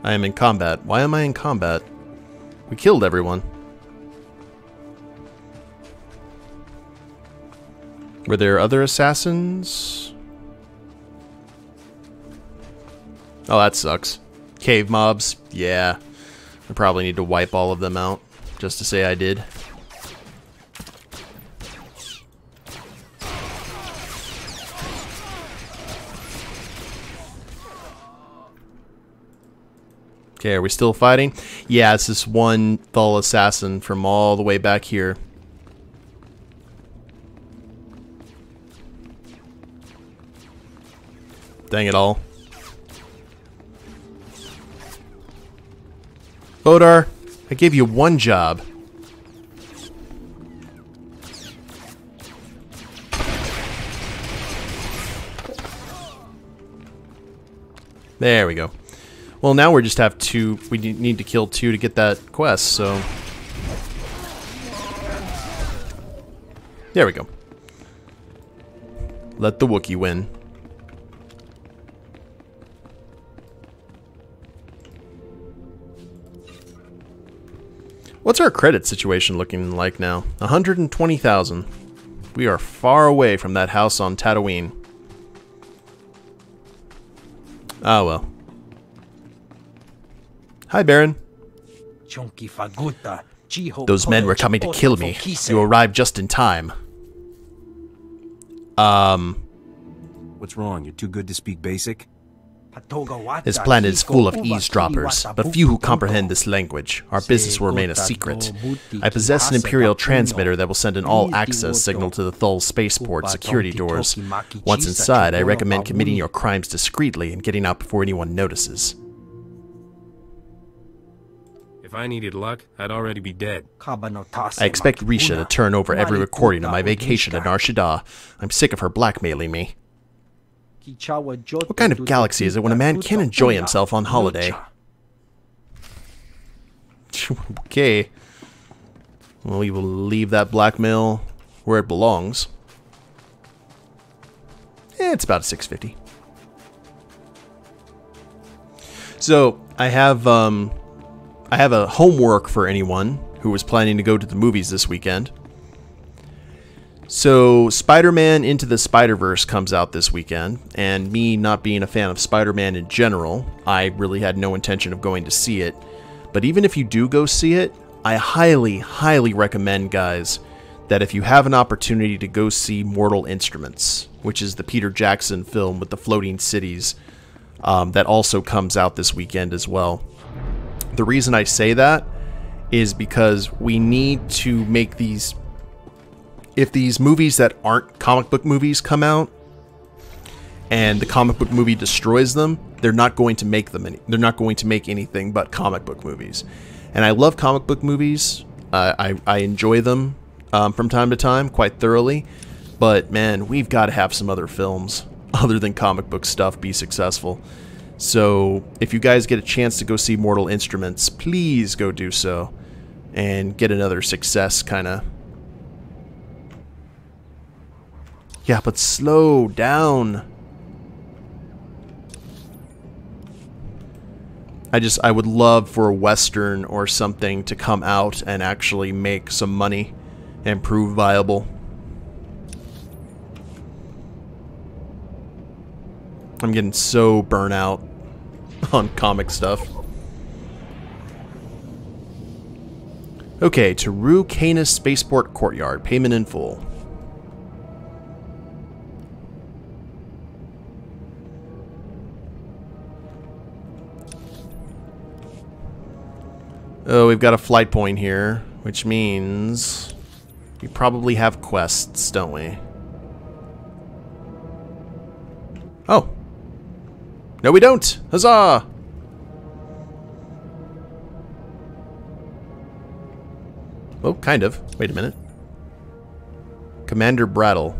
I am in combat. Why am I in combat? We killed everyone. Were there other assassins? Oh, that sucks. Cave mobs. Yeah. I probably need to wipe all of them out, just to say I did. Okay, are we still fighting? Yeah, it's this one Thull assassin from all the way back here. Dang it all. Bodar, I gave you one job. There we go. Well, now we just have two. We need to kill two to get that quest, so... There we go. Let the Wookiee win. What's our credit situation looking like now? 120,000. We are far away from that house on Tatooine. Ah, well. Hi, Baron. Those men were coming to kill me. You arrived just in time. What's wrong? You're too good to speak basic? This planet is full of eavesdroppers, but few who comprehend this language. Our business will remain a secret. I possess an Imperial transmitter that will send an all-access signal to the Thull Spaceport security doors. Once inside, I recommend committing your crimes discreetly and getting out before anyone notices. If I needed luck, I'd already be dead. I expect Risha to turn over every recording of my vacation in Nar Shaddaa. I'm sick of her blackmailing me. What kind of galaxy is it when a man can't enjoy himself on holiday? Okay. Well, we will leave that blackmail where it belongs. It's about a 650. So, I have a homework for anyone who was planning to go to the movies this weekend. So, Spider-Man Into the Spider-Verse comes out this weekend, and me not being a fan of Spider-Man in general, I really had no intention of going to see it. But even if you do go see it, I highly, highly recommend, guys, that if you have an opportunity to go see Mortal Instruments, which is the Peter Jackson film with the floating cities, that also comes out this weekend as well. The reason I say that is because we need to make these... If these movies that aren't comic book movies come out, and the comic book movie destroys them, they're not going to make them. They're not going to make anything but comic book movies. And I love comic book movies. I enjoy them from time to time quite thoroughly. But man, we've got to have some other films other than comic book stuff be successful. So if you guys get a chance to go see Mortal Instruments, please go do so and get another success kind of. Yeah, but slow down. I would love for a Western or something to come out and actually make some money and prove viable. I'm getting so burnt out on comic stuff. Okay, to Rue Canis Spaceport Courtyard. Payment in full. Oh, we've got a flight point here, which means we probably have quests, don't we? Oh. No, we don't! Huzzah! Oh, kind of. Wait a minute. Commander Brattle.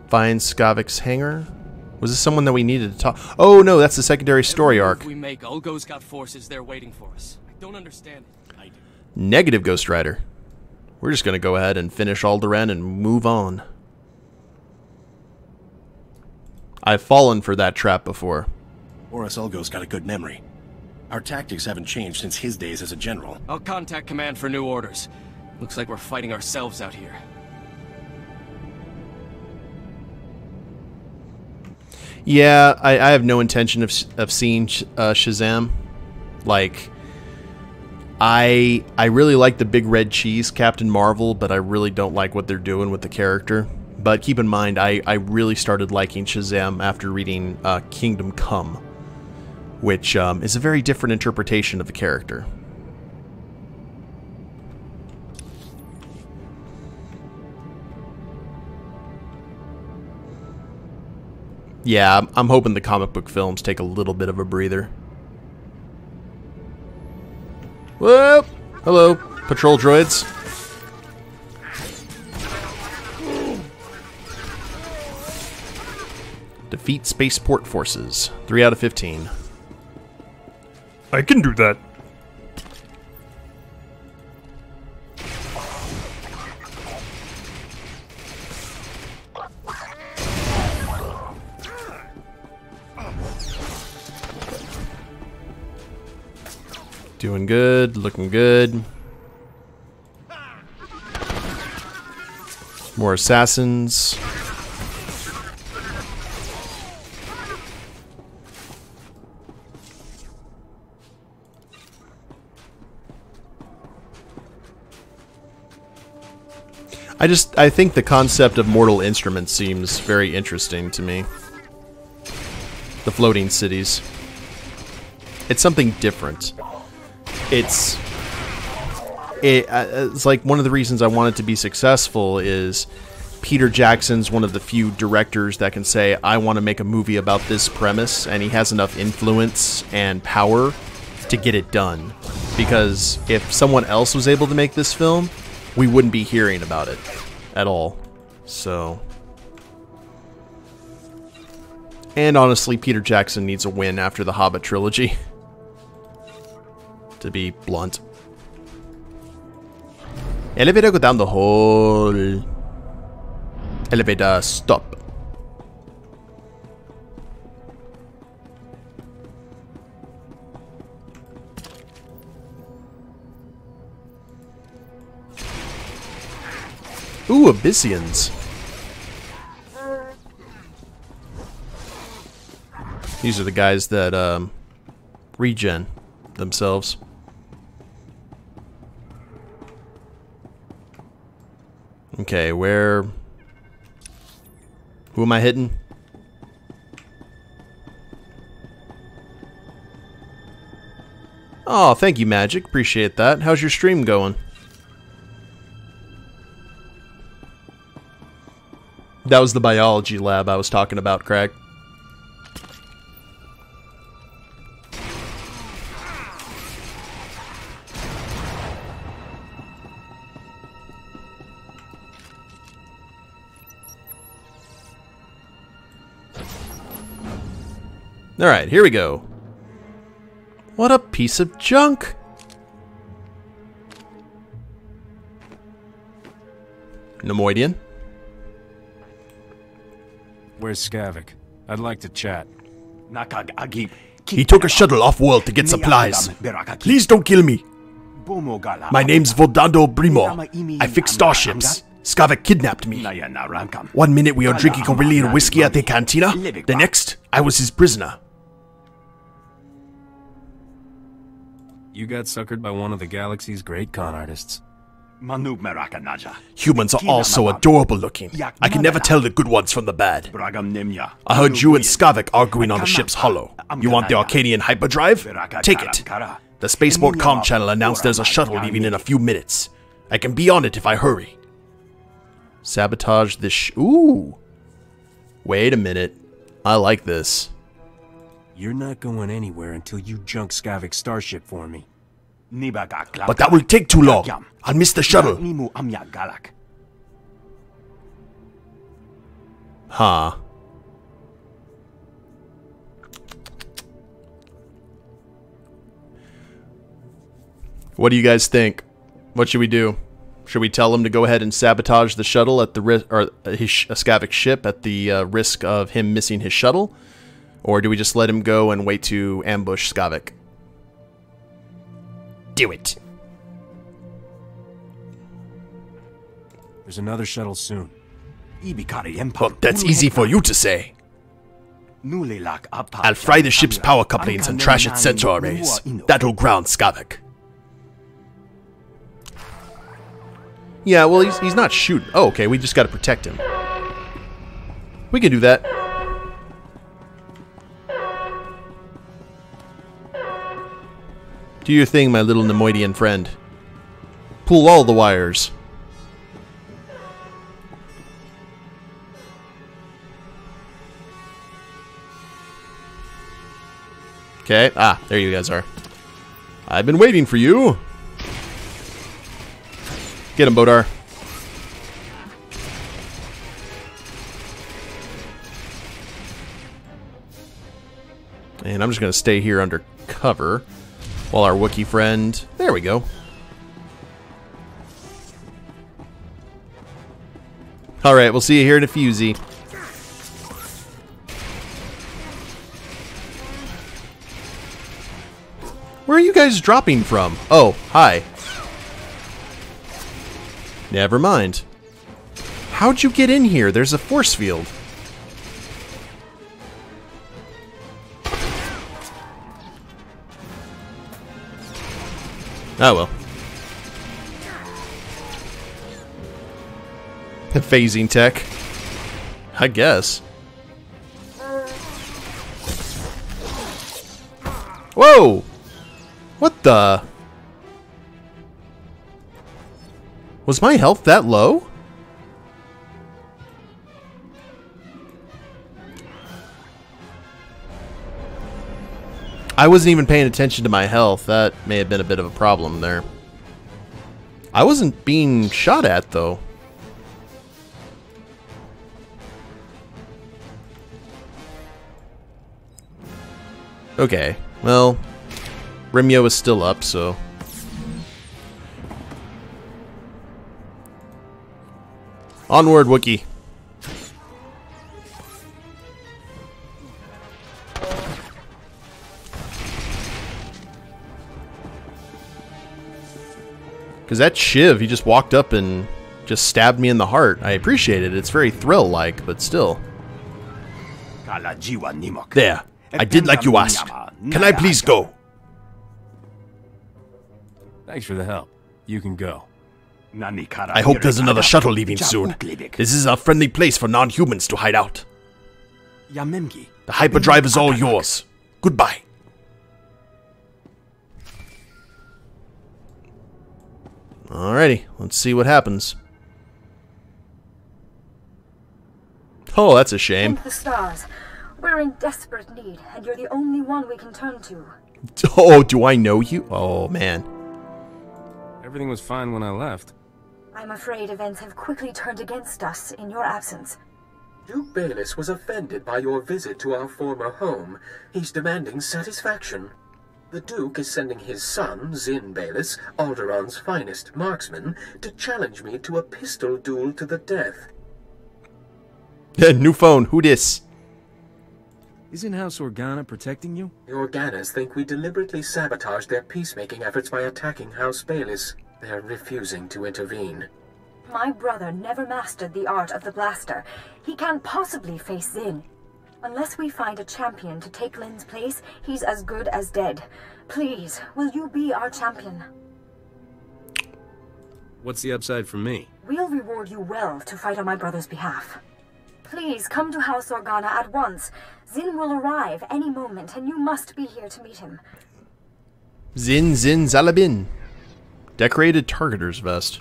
Find Skavik's hangar? Was this someone that we needed to talk? Oh no, that's the secondary story arc. If we make Ulgo's got forces there waiting for us. I don't understand it. I do. Negative, Ghost Rider. We're just gonna go ahead and finish Alderaan and move on. I've fallen for that trap before. Boris Ulgo's got a good memory. Our tactics haven't changed since his days as a general. I'll contact command for new orders. Looks like we're fighting ourselves out here. Yeah, I have no intention of seeing Shazam. Like, I really like the big red cheese Captain Marvel, but I really don't like what they're doing with the character. But keep in mind, I really started liking Shazam after reading Kingdom Come, which is a very different interpretation of the character. Yeah, I'm hoping the comic book films take a little bit of a breather. Whoop! Hello, patrol droids. Defeat Spaceport forces. 3 out of 15. I can do that. Doing good, looking good. More assassins. I think the concept of mortal instruments seems very interesting to me. The floating cities. It's something different. It's like one of the reasons I want it to be successful is Peter Jackson's one of the few directors that can say, I want to make a movie about this premise, and he has enough influence and power to get it done. Because if someone else was able to make this film, we wouldn't be hearing about it at all. So, and honestly, Peter Jackson needs a win after the Hobbit trilogy. To be blunt. Elevator go down the hole. Elevator stop. Ooh, Abyssians. These are the guys that regen themselves. Okay, where... Who am I hitting? Oh, thank you, Magic. Appreciate that. How's your stream going? That was the biology lab I was talking about, Craig. Alright, here we go. What a piece of junk! Nemoidian. Where's Skavik? I'd like to chat. He took a shuttle off-world to get supplies. Please don't kill me. My name's Vodando Brimo. I fix starships. Skavik kidnapped me. 1 minute we are drinking Aurelian whiskey at the cantina. The next, I was his prisoner. You got suckered by one of the galaxy's great con artists. Humans are all so adorable looking. I can never tell the good ones from the bad. I heard you and Skavik arguing on the ship's hull. You want the Arcanian hyperdrive? Take it. The Spaceport comm channel announced there's a shuttle leaving in a few minutes. I can be on it if I hurry. Sabotage this ooh. Wait a minute. I like this. You're not going anywhere until you junk Skavik's starship for me. But that will take too long. I'll miss the shuttle. Huh. What do you guys think? What should we do? Should we tell him to go ahead and sabotage the shuttle at the risk, or his Skavik ship at the risk of him missing his shuttle, or do we just let him go and wait to ambush Skavik? Do it. There's another shuttle soon. Well, that's easy for you to say. I'll fry the ship's power couplings and trash its sensor arrays. That'll ground Skavik. Yeah, well, he's not shooting. Oh, okay, we just gotta protect him. We can do that. Do your thing, my little Nemoidian friend. Pull all the wires. Okay, there you guys are. I've been waiting for you. Get him, Bodar. And I'm just going to stay here under cover while our Wookiee friend... There we go. Alright, we'll see you here in a fusey. Where are you guys dropping from? Oh, hi. Never mind. How'd you get in here? There's a force field. Oh well. Phasing tech. I guess. Whoa! What the? Was my health that low? I wasn't even paying attention to my health. That may have been a bit of a problem there. I wasn't being shot at, though. Okay, well, Rimyo is still up, so... Onward, Wookiee. Because that Shiv, he just walked up and just stabbed me in the heart. I appreciate it. It's very thrill-like, but still. There. I did like you asked. Can I please go? Thanks for the help. You can go. I hope there's another shuttle leaving soon. This is a friendly place for non-humans to hide out. The hyperdrive is all yours. Goodbye. Alrighty, let's see what happens. Oh, that's a shame. Thank the stars. We're in desperate need, and you're the only one we can turn to. Oh, do I know you? Oh, man. Everything was fine when I left. I'm afraid events have quickly turned against us in your absence. Duke Bayless was offended by your visit to our former home. He's demanding satisfaction. The Duke is sending his son, Zin Bayless, Alderaan's finest marksman, to challenge me to a pistol duel to the death. New phone, who dis? Isn't House Organa protecting you? The Organas think we deliberately sabotaged their peacemaking efforts by attacking House Bayless. They're refusing to intervene. My brother never mastered the art of the blaster. He can't possibly face Zin. Unless we find a champion to take Lin's place, he's as good as dead. Please, will you be our champion? What's the upside for me? We'll reward you well to fight on my brother's behalf. Please come to House Organa at once. Zin will arrive any moment, and you must be here to meet him. Zin Zalabin. Decorated Targeter's Vest.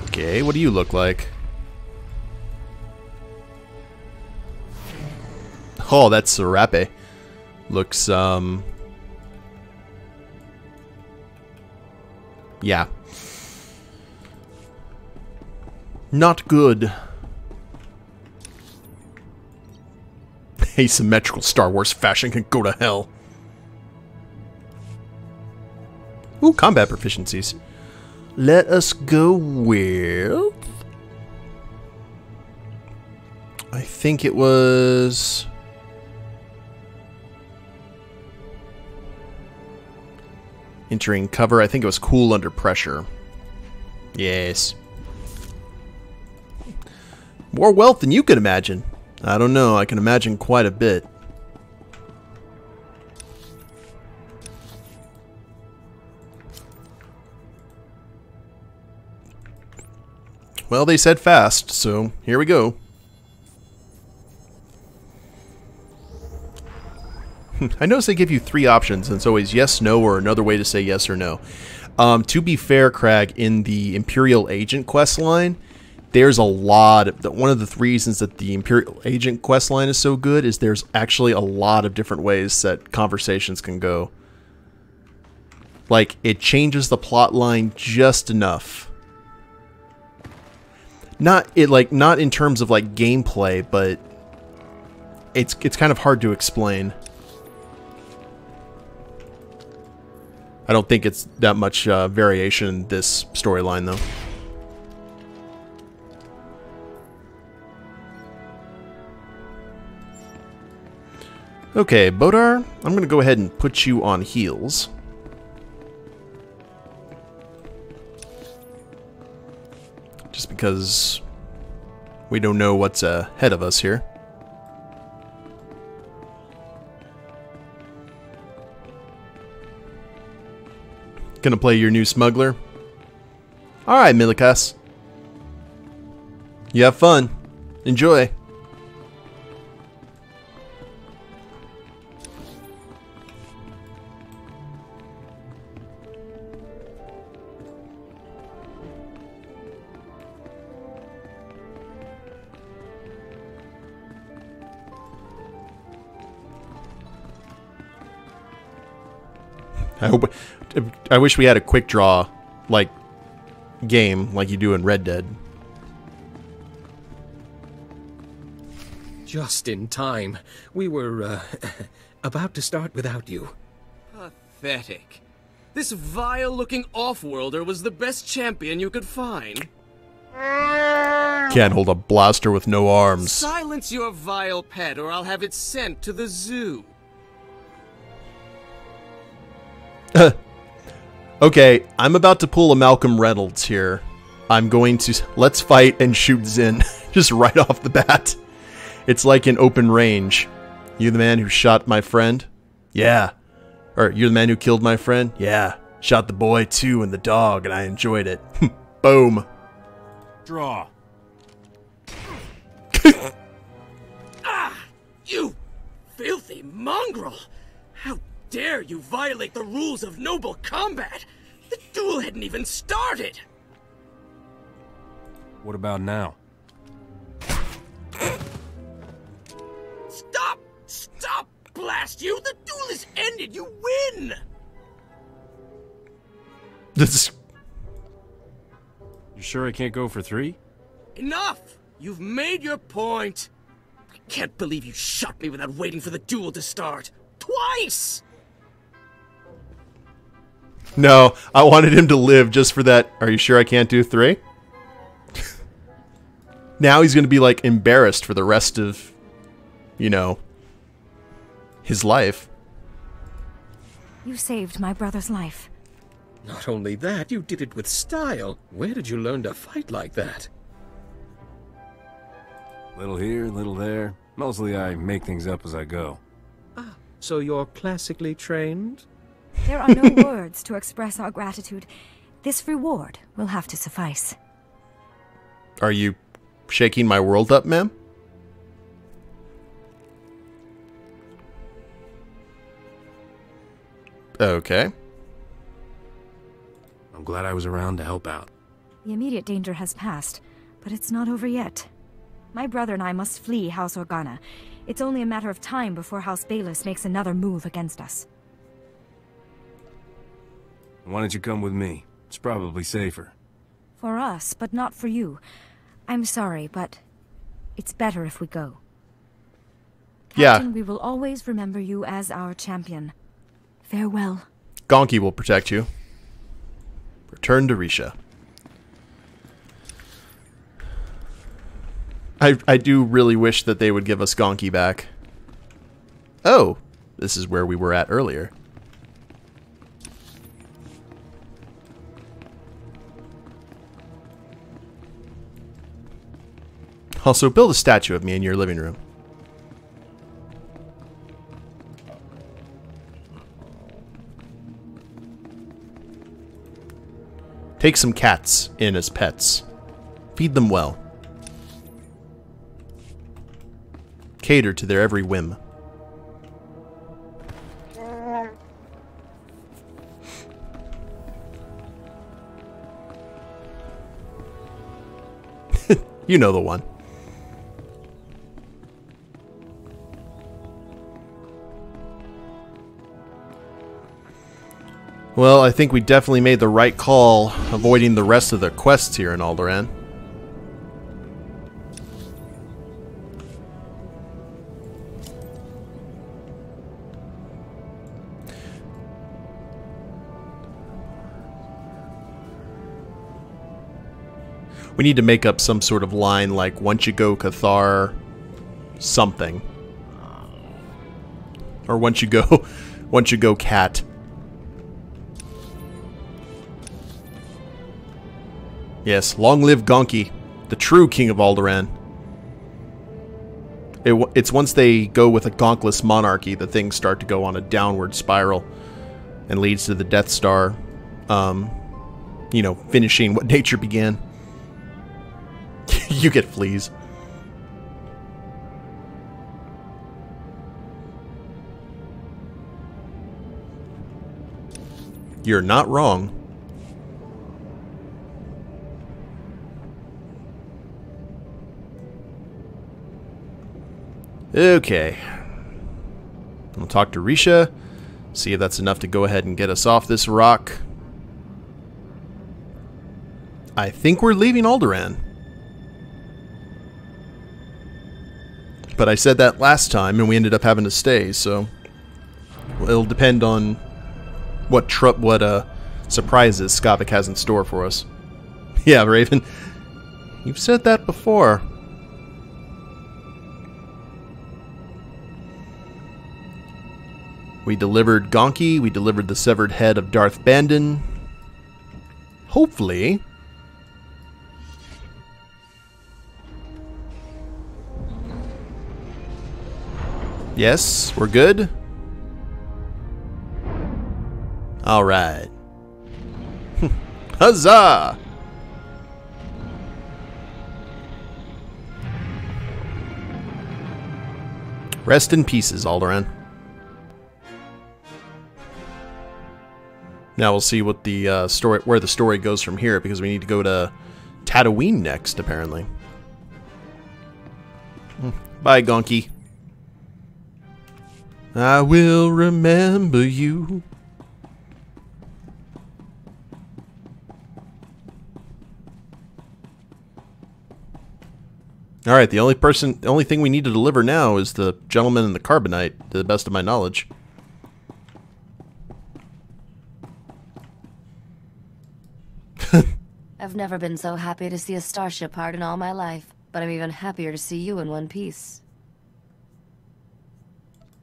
Okay, what do you look like? Oh, that's Serape. Looks, yeah. Not good. Asymmetrical Star Wars fashion can go to hell. Ooh, combat proficiencies. Let us go with... I think it was... Entering cover. I think it was cool under pressure. Yes. More wealth than you could imagine. I don't know. I can imagine quite a bit. Well, they said fast, so here we go. I notice they give you 3 options, and it's always yes, no, or another way to say yes or no. To be fair, Crag, in the Imperial Agent quest line, there's a lot of... One of the reasons that the Imperial Agent quest line is so good is there's actually a lot of different ways that conversations can go. Like, it changes the plot line just enough. Not in terms of like gameplay, but it's kind of hard to explain. I don't think it's that much variation in this storyline, though. Okay, Bodar, I'm going to go ahead and put you on heals. Just because we don't know what's ahead of us here. Gonna play your new Smuggler? Alright, Milikas. You have fun. Enjoy. I wish we had a quick draw, like, game, like you do in Red Dead. Just in time. We were, about to start without you. Pathetic. This vile-looking off-worlder was the best champion you could find. Can't hold a blaster with no arms. Silence your vile pet, or I'll have it sent to the zoo. Okay, I'm about to pull a Malcolm Reynolds here. I'm going to... Let's fight and shoot Zin. Just right off the bat. It's like in open range. You the man who shot my friend? Yeah. Or, you're the man who killed my friend? Yeah. Shot the boy, too, and the dog, and I enjoyed it. Boom. Draw. Ah! You filthy mongrel! How dare you violate the rules of noble combat? The duel hadn't even started! What about now? Stop! Stop! Blast you! The duel is ended! You win! This is... You sure I can't go for 3? Enough! You've made your point! I can't believe you shot me without waiting for the duel to start! Twice! No, I wanted him to live just for that. Are you sure I can't do 3? Now he's going to be, like, embarrassed for the rest of, you know, his life. You saved my brother's life. Not only that, you did it with style. Where did you learn to fight like that? Little here, little there. Mostly I make things up as I go. Ah, so you're classically trained? There are no words to express our gratitude. This reward will have to suffice. Are you shaking my world up, ma'am? Okay. I'm glad I was around to help out. The immediate danger has passed, but it's not over yet. My brother and I must flee House Organa. It's only a matter of time before House Baelus makes another move against us. Why don't you come with me? It's probably safer. For us, but not for you. I'm sorry, but it's better if we go. Captain, we will always remember you as our champion. Farewell. Gonki will protect you. Return to Risha. I do really wish that they would give us Gonki back. Oh, this is where we were at earlier. Also, build a statue of me in your living room. Take some cats in as pets. Feed them well. Cater to their every whim. You know the one. Well, I think we definitely made the right call avoiding the rest of the quests here in Alderaan. We need to make up some sort of line like, once you go Cathar, something. Or once you go cat. Yes, long live Gonki, the true king of Alderaan. It's once they go with a gonkless monarchy that things start to go on a downward spiral and leads to the Death Star, you know, finishing what nature began. You get fleas. You're not wrong. Okay. We'll talk to Risha, see if that's enough to go ahead and get us off this rock. I think we're leaving Alderaan. But I said that last time and we ended up having to stay, so it'll depend on what surprises Skavik has in store for us. Yeah, Raven, you've said that before. We delivered Gonki, we delivered the severed head of Darth Bandon. Hopefully. Yes, we're good. Alright. Huzzah! Rest in pieces, Alderaan. Now we'll see what the where the story goes from here, because we need to go to Tatooine next, apparently. Bye, Gonki. I will remember you. Alright, the only thing we need to deliver now is the gentleman in the carbonite, to the best of my knowledge. I've never been so happy to see a starship part in all my life, but I'm even happier to see you in one piece.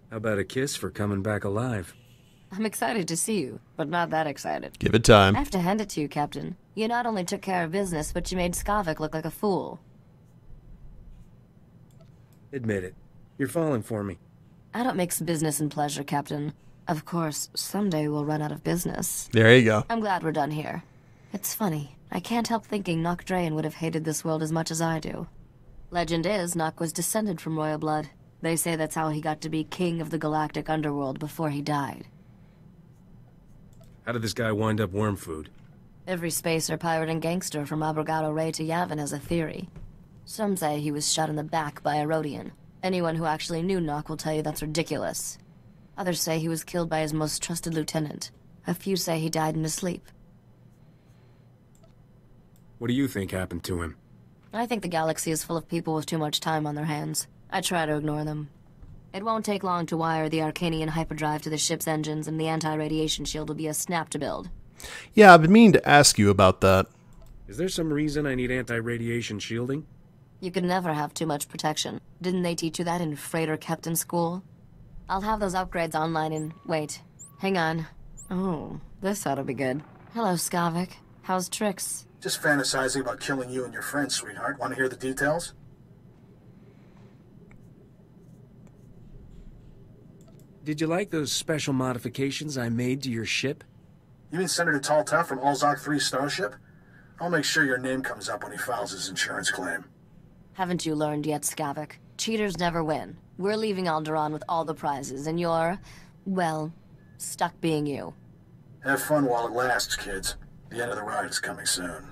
How about a kiss for coming back alive? I'm excited to see you, but not that excited. Give it time. I have to hand it to you, Captain. You not only took care of business, but you made Skavik look like a fool. Admit it. You're falling for me. I don't mix business and pleasure, Captain. Of course, someday we'll run out of business. There you go. I'm glad we're done here. It's funny. I can't help thinking Nock Draen would have hated this world as much as I do. Legend is, Nock was descended from royal blood. They say that's how he got to be king of the galactic underworld before he died. How did this guy wind up worm food? Every spacer, pirate, and gangster from Abrogado Ray to Yavin has a theory. Some say he was shot in the back by a Rodian. Anyone who actually knew Nock will tell you that's ridiculous. Others say he was killed by his most trusted lieutenant. A few say he died in his sleep. What do you think happened to him? I think the galaxy is full of people with too much time on their hands. I try to ignore them. It won't take long to wire the Arcanian hyperdrive to the ship's engines, and the anti-radiation shield will be a snap to build. Yeah, I've been meaning to ask you about that. Is there some reason I need anti-radiation shielding? You could never have too much protection. Didn't they teach you that in freighter captain school? I'll have those upgrades online in... Wait. Hang on. Oh, this ought to be good. Hello, Skavik. How's Trix? Just fantasizing about killing you and your friends, sweetheart. Want to hear the details? Did you like those special modifications I made to your ship? You mean Senator Tall Tough from Alzok 3 Starship? I'll make sure your name comes up when he files his insurance claim. Haven't you learned yet, Skavik? Cheaters never win. We're leaving Alderaan with all the prizes, and you're, well, stuck being you. Have fun while it lasts, kids. The end of the ride is coming soon.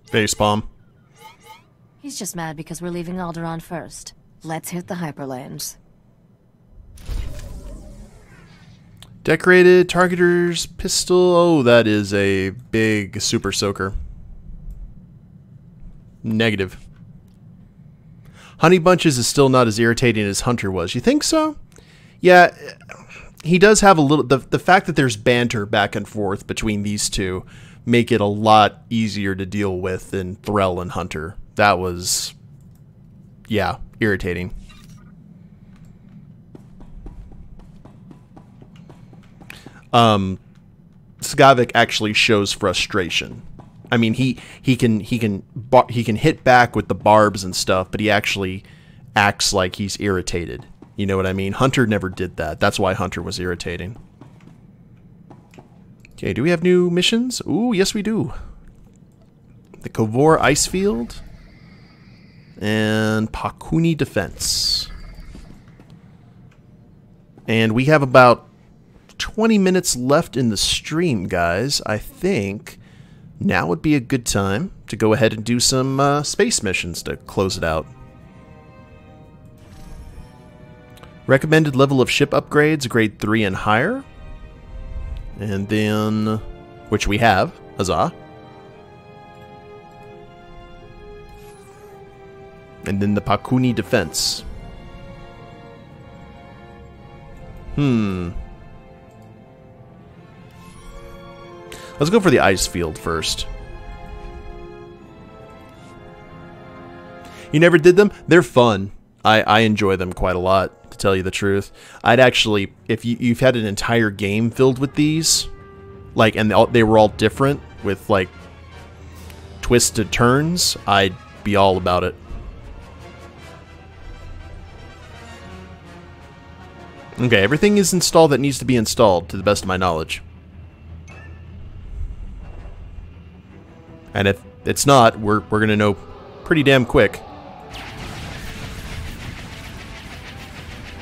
Facepalm. He's just mad because we're leaving Alderaan first. Let's hit the hyperlanes. Decorated targeter's pistol. Oh, that is a big super soaker. Negative. Honey Bunches is still not as irritating as Hunter was. You think so? Yeah, he does have a little... The fact that there's banter back and forth between these two make it a lot easier to deal with than Threll and Hunter. That was... yeah, irritating. Skavik actually shows frustration. I mean, he can hit back with the barbs and stuff, but he actually acts like he's irritated. You know what I mean? Hunter never did that. That's why Hunter was irritating. Okay, do we have new missions? Ooh, yes we do. The Kovor Ice Field and Pakuni Defense. And we have about 20 minutes left in the stream, guys. I think now would be a good time to go ahead and do some space missions to close it out. Recommended level of ship upgrades, grade 3 and higher. And then, which we have, huzzah. And then the Pakuni Defense. Let's go for the ice field first. You never did them? They're fun. I enjoy them quite a lot, to tell you the truth. I'd actually, if you've had an entire game filled with these, like, and they were all different with like twisted turns, I'd be all about it. Okay, everything is installed that needs to be installed, to the best of my knowledge. And if it's not, we're gonna know pretty damn quick.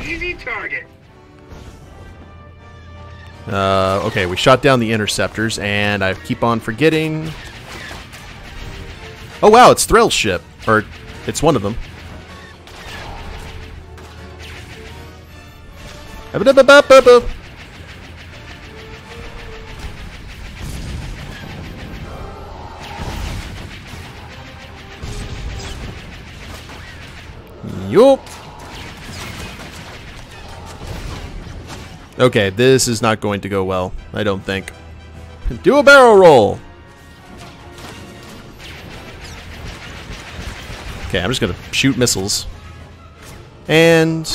Easy target. Okay, we shot down the interceptors, and I keep on forgetting. Oh wow, it's Threll's ship, or it's one of them. Yup. Okay, this is not going to go well, I don't think. Do a barrel roll! Okay, I'm just gonna shoot missiles. And...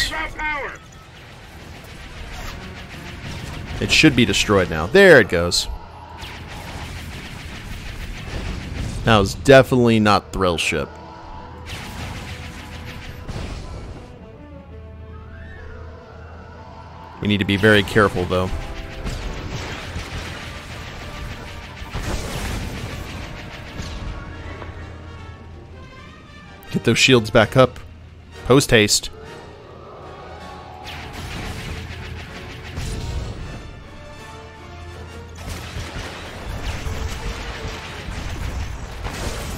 It should be destroyed now. There it goes. That was definitely not Thrill Ship. We need to be very careful, though. Get those shields back up. Post haste.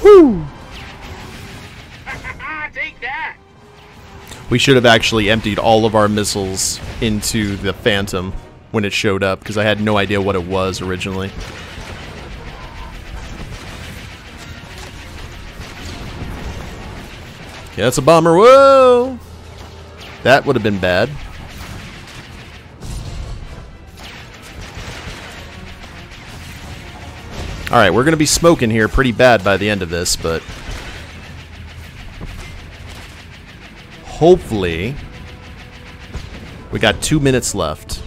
Woo! Take that! We should have actually emptied all of our missiles into the Phantom when it showed up, because I had no idea what it was originally. Yeah, that's a bomber. Whoa! That would have been bad. Alright, we're going to be smoking here pretty bad by the end of this, but hopefully we got 2 minutes left.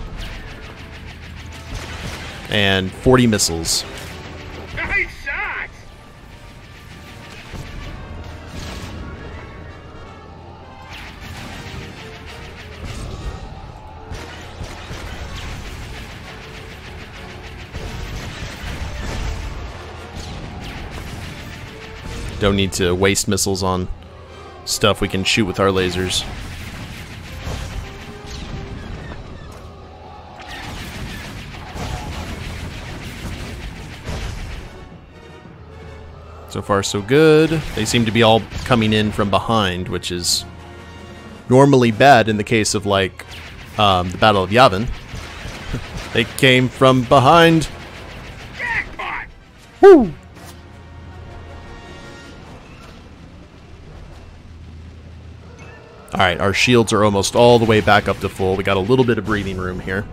And 40 missiles. Nice shot! Don't need to waste missiles on stuff we can shoot with our lasers. So far, so good. They seem to be all coming in from behind, which is normally bad in the case of, like, the Battle of Yavin. They came from behind. Jackpot! Woo! Alright, our shields are almost all the way back up to full. We got a little bit of breathing room here.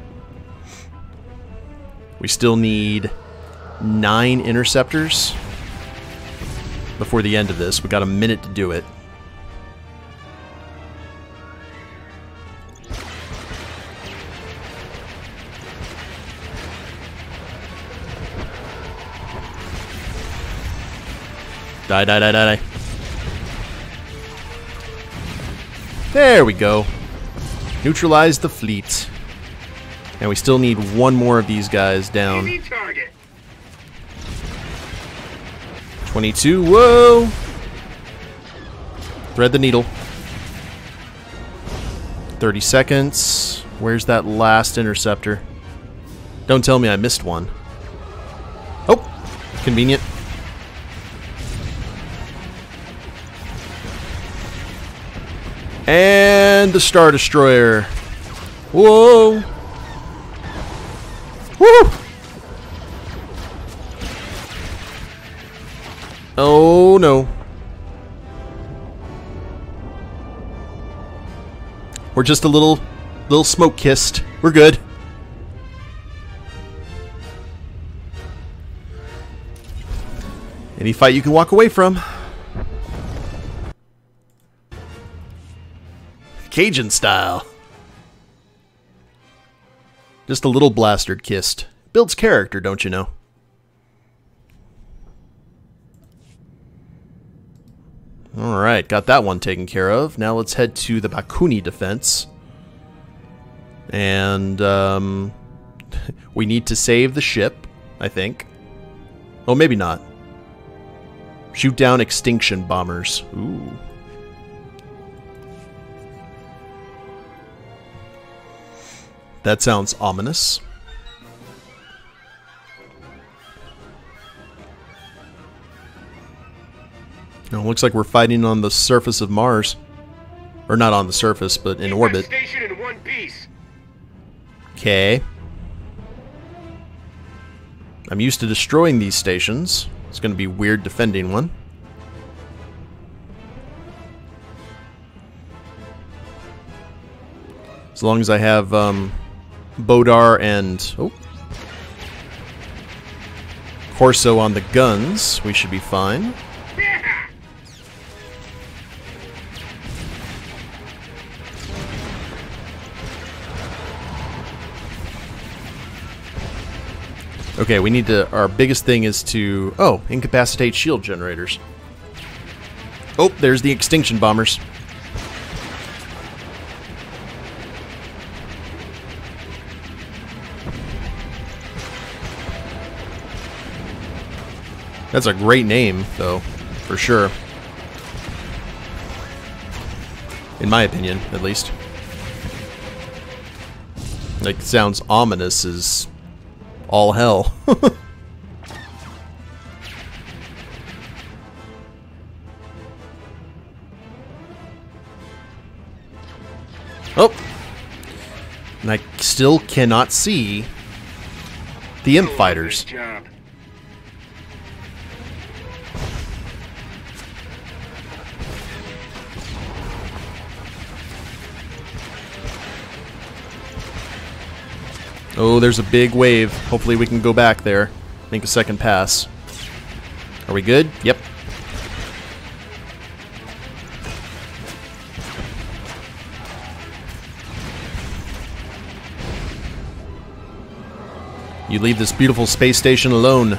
We still need 9 interceptors before the end of this. We got a minute to do it. Die, die, die, die, die. There we go. Neutralize the fleet. And we still need one more of these guys down. 22, whoa! Thread the needle. 30 seconds. Where's that last interceptor? Don't tell me I missed one. Oh, convenient. And the Star Destroyer. Whoa! Woo! Oh no. We're just a little smoke kissed. We're good. Any fight you can walk away from. Cajun style. Just a little bastard kissed. Builds character, don't you know? Alright, got that one taken care of. Now let's head to the Bakuni defense. And, we need to save the ship, I think. Oh, maybe not. Shoot down extinction bombers. Ooh. That sounds ominous. It looks like we're fighting on the surface of Mars. Or not on the surface, but in orbit. Station in one piece. Okay. I'm used to destroying these stations. It's going to be weird defending one. As long as I have Bodar and Corso on the guns, we should be fine. Okay, we need to... Our biggest thing is to... Oh, incapacitate shield generators. Oh, there's the extinction bombers. That's a great name, though, for sure. In my opinion, at least. Like, it sounds ominous as all hell. Oh! And I still cannot see the imp fighters. Oh, there's a big wave. Hopefully we can go back there. Make a second pass. Are we good? Yep. You leave this beautiful space station alone.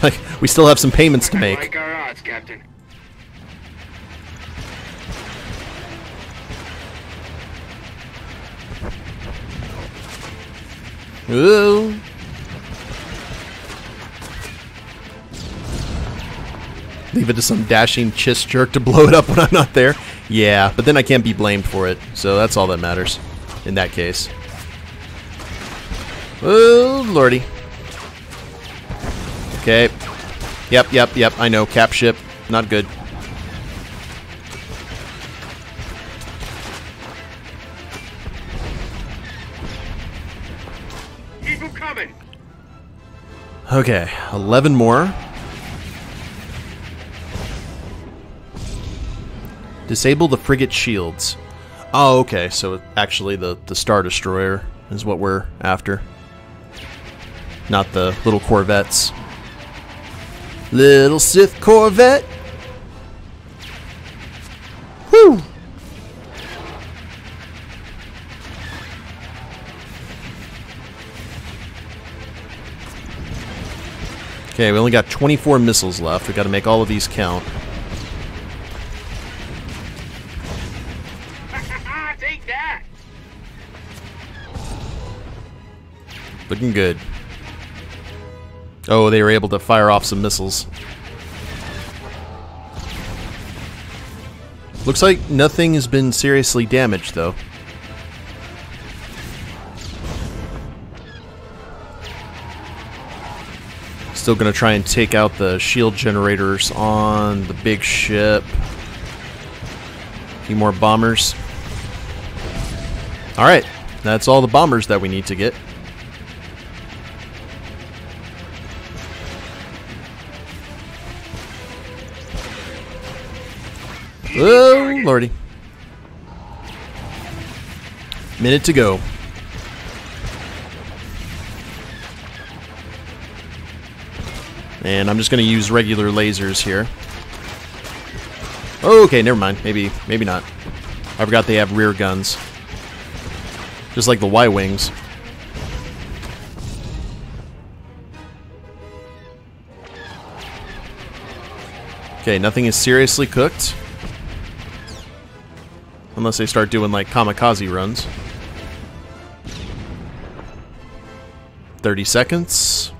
Like, we still have some payments to make. Like our odds, Captain. Ooh. Leave it to some dashing chiss jerk to blow it up when I'm not there. Yeah, but then I can't be blamed for it, so that's all that matters in that case. Oh, lordy. Okay. Yep, I know. Cap ship. Not good. Keep them coming. Okay, 11 more. Disable the frigate shields. Oh, okay, so actually the Star Destroyer is what we're after. Not the little corvettes. Little Sith Corvette. Whew! Okay, we only got 24 missiles left. We got to make all of these count. Take that. Looking good. Oh, they were able to fire off some missiles. Looks like nothing has been seriously damaged, though. Still gonna try and take out the shield generators on the big ship. A few more bombers. Alright, that's all the bombers that we need to get. Oh, lordy. Minute to go. And I'm just going to use regular lasers here. Oh, okay, never mind. Maybe not. I forgot they have rear guns. Just like the Y-Wings. Okay, nothing is seriously cooked. Unless they start doing, like, kamikaze runs. 30 seconds.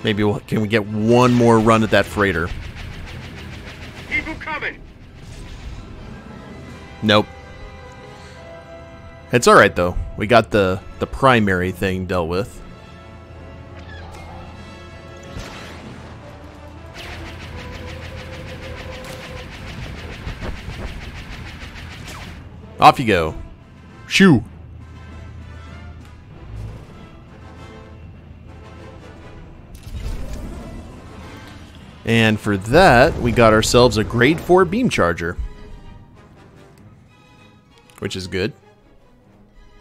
Maybe can we get one more run at that freighter? Keep them coming. Nope. It's alright, though. We got the primary thing dealt with. Off you go. Shoo! And for that, we got ourselves a grade 4 beam charger. Which is good.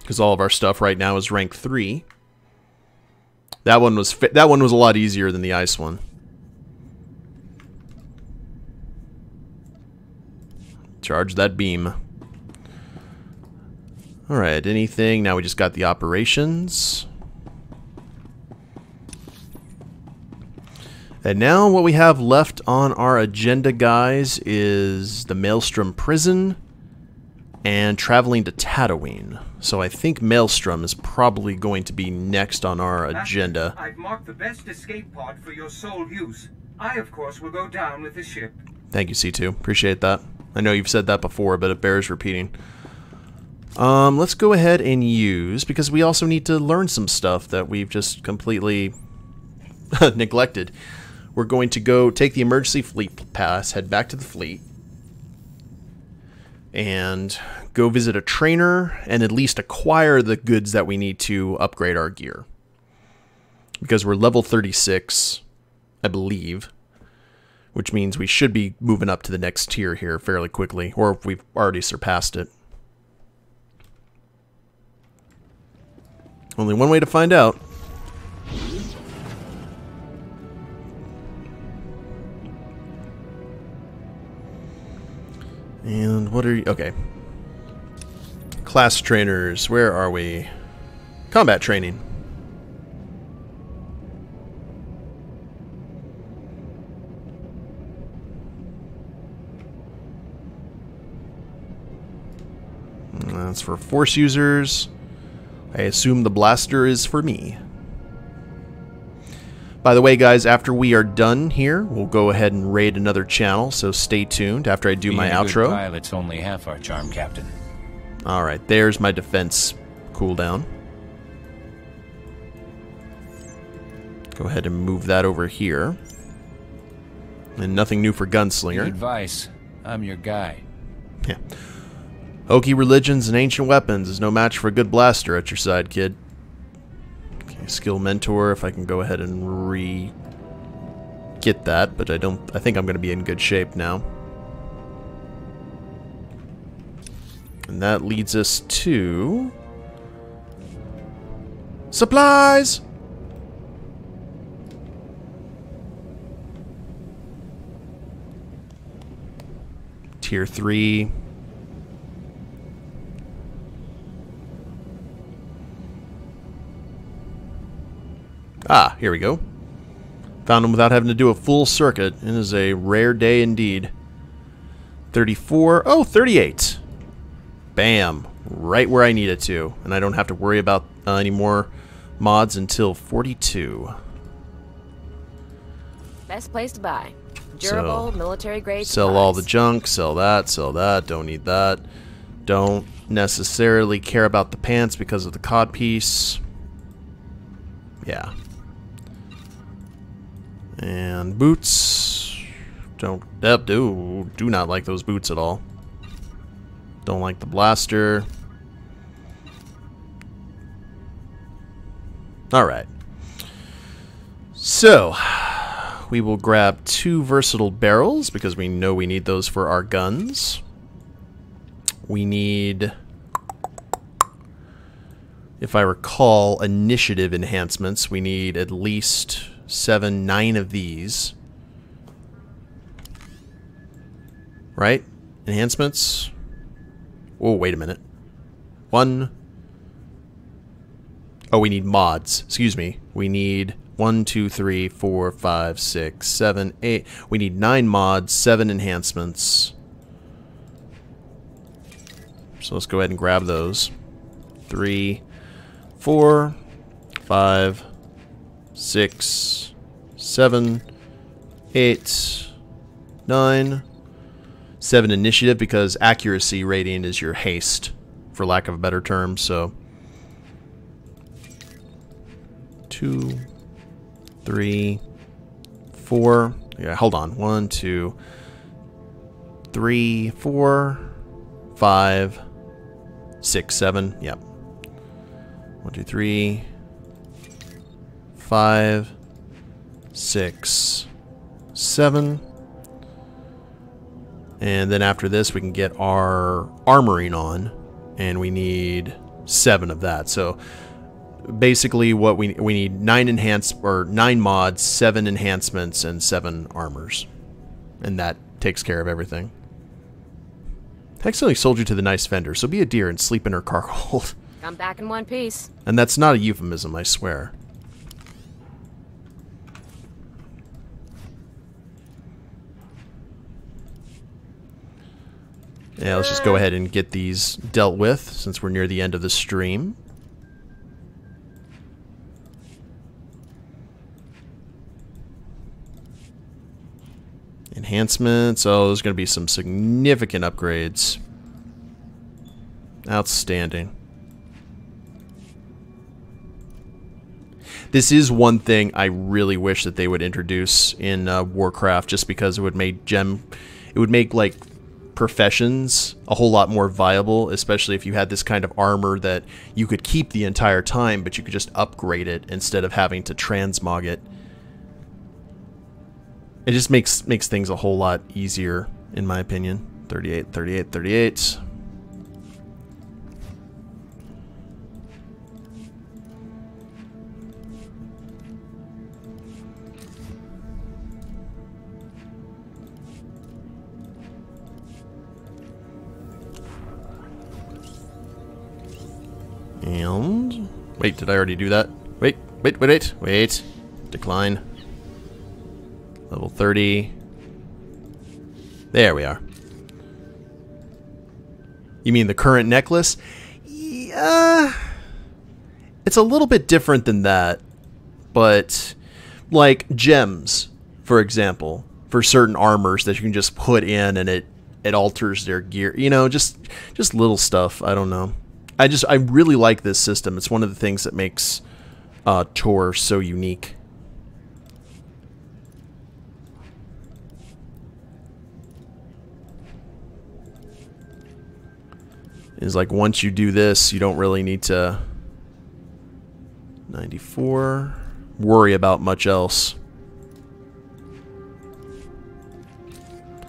Because all of our stuff right now is rank 3. That one was a lot easier than the ice one. Charge that beam. Alright, anything? Now we just got the operations. And now what we have left on our agenda, guys, is the Maelstrom Prison and traveling to Tatooine. So I think Maelstrom is probably going to be next on our agenda. I've marked the best escape pod for your sole use. I, of course, will go down with the ship. Thank you, C2. Appreciate that. I know you've said that before, but it bears repeating. Let's go ahead and use, because we also need to learn some stuff that we've just completely neglected. We're going to go take the emergency fleet pass, head back to the fleet, and go visit a trainer and at least acquire the goods that we need to upgrade our gear. Because we're level 36, I believe, which means we should be moving up to the next tier here fairly quickly, or if we've already surpassed it. Only one way to find out. And what are you... Okay. Class trainers, where are we? Combat training. That's for Force users. I assume the blaster is for me. By the way, guys, after we are done here, we'll go ahead and raid another channel, so stay tuned after I do my outro. Being a good pilot's only half our charm, Captain. Alright, there's my defense cooldown. Go ahead and move that over here. And nothing new for Gunslinger. Good advice. I'm your guy. Yeah. Okie religions and ancient weapons is no match for a good blaster at your side, kid. Okay, skill mentor, if I can go ahead and get that, but I think I'm going to be in good shape now. And that leads us to supplies. Tier 3. Ah, here we go. Found him without having to do a full circuit. It is a rare day indeed. 34. Oh, 38. Bam. Right where I need it to. And I don't have to worry about any more mods until 42. Best place to buy. Durable, military grade sell supplies. all the junk, sell that, don't need that. Don't necessarily care about the pants because of the codpiece. Yeah. And boots. Do not like those boots at all. Don't like the blaster. Alright. So, we will grab 2 versatile barrels because we know we need those for our guns. We need, if I recall, initiative enhancements. We need at least 9 of these. Right? Enhancements. Oh, wait a minute. 1. Oh, we need mods. Excuse me. We need 1, 2, 3, 4, 5, 6, 7, 8. We need 9 mods, 7 enhancements. So let's go ahead and grab those. 3, 4, 5, 6, 7, 8, 9. 7 initiative because accuracy rating is your haste, for lack of a better term. So 2, 3, 4. Yeah, hold on. 1, 2, 3, 4, 5, 6, 7. Yep. 1, 2, 3, 5, 6, 7. And then after this, we can get our armoring on, and we need 7 of that. So basically, what we need 9 mods, 7 enhancements, and 7 armors, and that takes care of everything. I accidentally sold you to the nice vendor, so be a dear and sleep in her cargo hold. Come back in one piece. And that's not a euphemism, I swear. Yeah, let's just go ahead and get these dealt with since we're near the end of the stream. Enhancements. Oh, there's going to be some significant upgrades. Outstanding. This is one thing I really wish that they would introduce in Warcraft, just because it would make like professions a whole lot more viable, especially if you had this kind of armor that you could keep the entire time, but you could just upgrade it instead of having to transmog it. It just makes things a whole lot easier, in my opinion. 38, 38, 38. And wait, did I already do that? Wait. Decline. Level 30. There we are. You mean the current necklace? Yeah. It's a little bit different than that, but like gems, for example, for certain armors that you can just put in and it alters their gear. You know, just little stuff. I don't know. I really like this system. It's one of the things that makes Tor so unique. Is like once you do this, you don't really need to 94 worry about much else.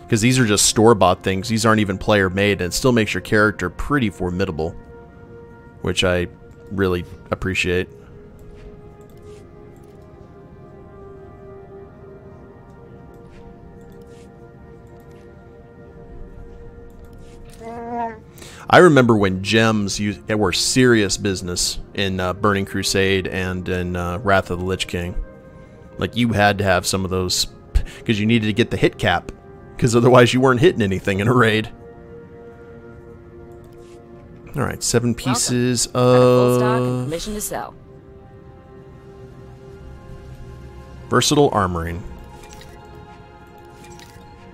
Because these are just store-bought things. These aren't even player-made, and it still makes your character pretty formidable, which I really appreciate. I remember when gems were serious business in Burning Crusade and in Wrath of the Lich King. Like, you had to have some of those because you needed to get the hit cap, because otherwise you weren't hitting anything in a raid. Alright, 7 pieces of... Full stock and permission to sell. Versatile armoring.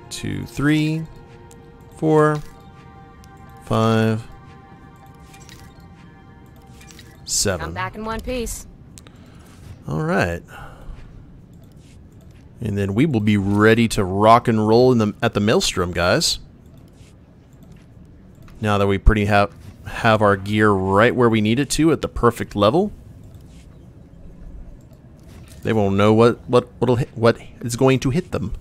2, 3, 4, 5, 7. Come back in one piece. Alright. And then we will be ready to rock and roll at the Maelstrom, guys. Now that we pretty have our gear right where we need it to at the perfect level. They won't know what is going to hit them.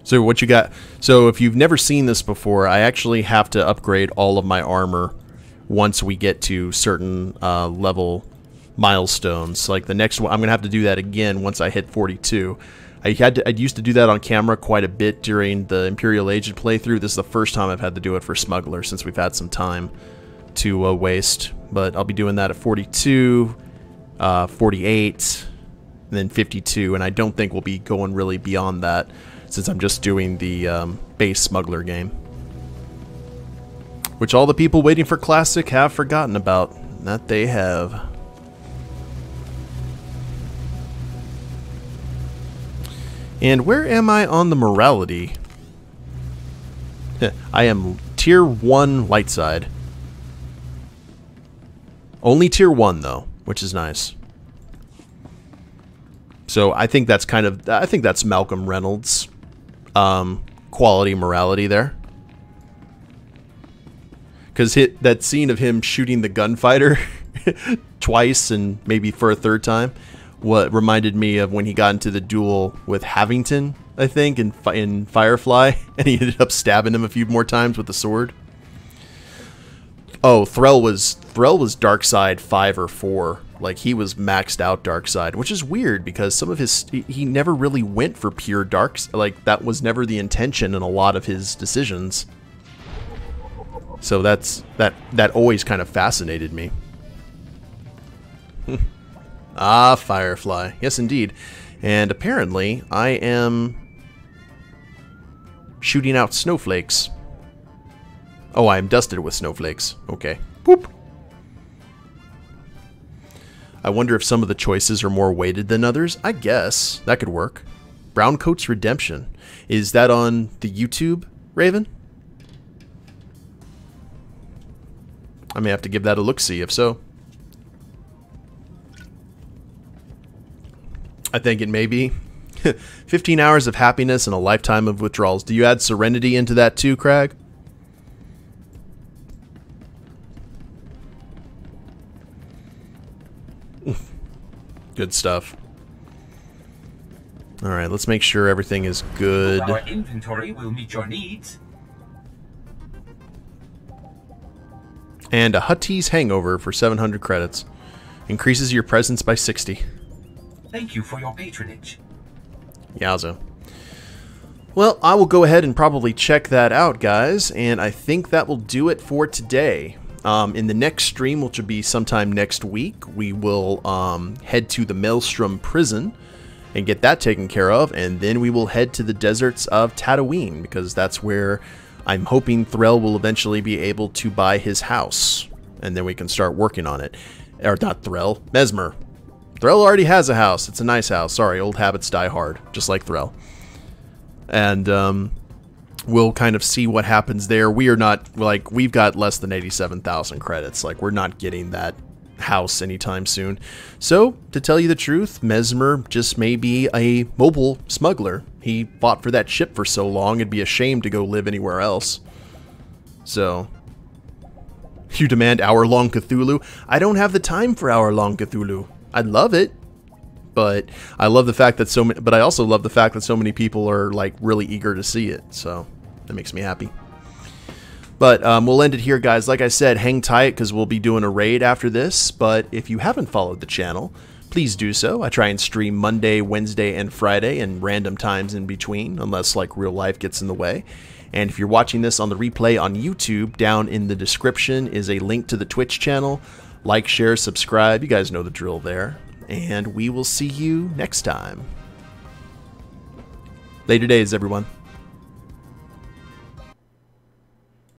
So what you got? So if you've never seen this before, I actually have to upgrade all of my armor once we get to certain level milestones. Like the next one, I'm gonna have to do that again once I hit 42. I used to do that on camera quite a bit during the Imperial Agent playthrough. This is the first time I've had to do it for Smuggler since we've had some time to waste. But I'll be doing that at 42, 48, and then 52. And I don't think we'll be going really beyond that, since I'm just doing the base Smuggler game. Which all the people waiting for Classic have forgotten about. That they have. And where am I on the morality? I am tier 1 light side. Only tier 1 though, which is nice. So I think that's that's Malcolm Reynolds' quality morality there, because that scene of him shooting the gunfighter twice and maybe for a third time, what reminded me of when he got into the duel with Havington, I think, in Firefly, and he ended up stabbing him a few more times with the sword. Oh, Threll was dark side 5 or 4. Like, he was maxed out dark side, which is weird because some of his he never really went for pure dark. Like, that was never the intention in a lot of his decisions. So that always kind of fascinated me. Ah, Firefly. Yes, indeed. And apparently, I am shooting out snowflakes. Oh, I am dusted with snowflakes. Okay. Boop. I wonder if some of the choices are more weighted than others. I guess. That could work. Browncoat's Redemption. Is that on the YouTube, Raven? I may have to give that a look-see, if so. I think it may be. 15 hours of happiness and a lifetime of withdrawals. Do you add Serenity into that too, Crag? Good stuff. Alright, let's make sure everything is good. Our inventory will meet your needs. And a Huttese Hangover for 700 credits. Increases your presence by 60. Thank you for your patronage. Yowza. Well, I will go ahead and probably check that out, guys, and I think that will do it for today. In the next stream, which will be sometime next week, we will head to the Maelstrom Prison and get that taken care of, and then we will head to the deserts of Tatooine, because that's where I'm hoping Threll will eventually be able to buy his house, and then we can start working on it. Or not Threll, Mesmyrrh. Threll already has a house. It's a nice house. Sorry, old habits die hard, just like Threll. And we'll kind of see what happens there. We are not, like, we've got less than 87,000 credits. Like, we're not getting that house anytime soon. So, to tell you the truth, Mesmyrrh just may be a mobile smuggler. He fought for that ship for so long, it'd be a shame to go live anywhere else. So, you demand hour-long Cthulhu? I don't have the time for hour-long Cthulhu. I'd love it, but I love the fact that so many, but I also love the fact that so many people are like really eager to see it. So that makes me happy. But we'll end it here, guys. Like I said, hang tight because we'll be doing a raid after this. But if you haven't followed the channel, please do so. I try and stream Monday, Wednesday, and Friday, and random times in between, unless like real life gets in the way. And if you're watching this on the replay on YouTube, down in the description is a link to the Twitch channel. Like, share, subscribe. You guys know the drill there. And we will see you next time. Later days, everyone.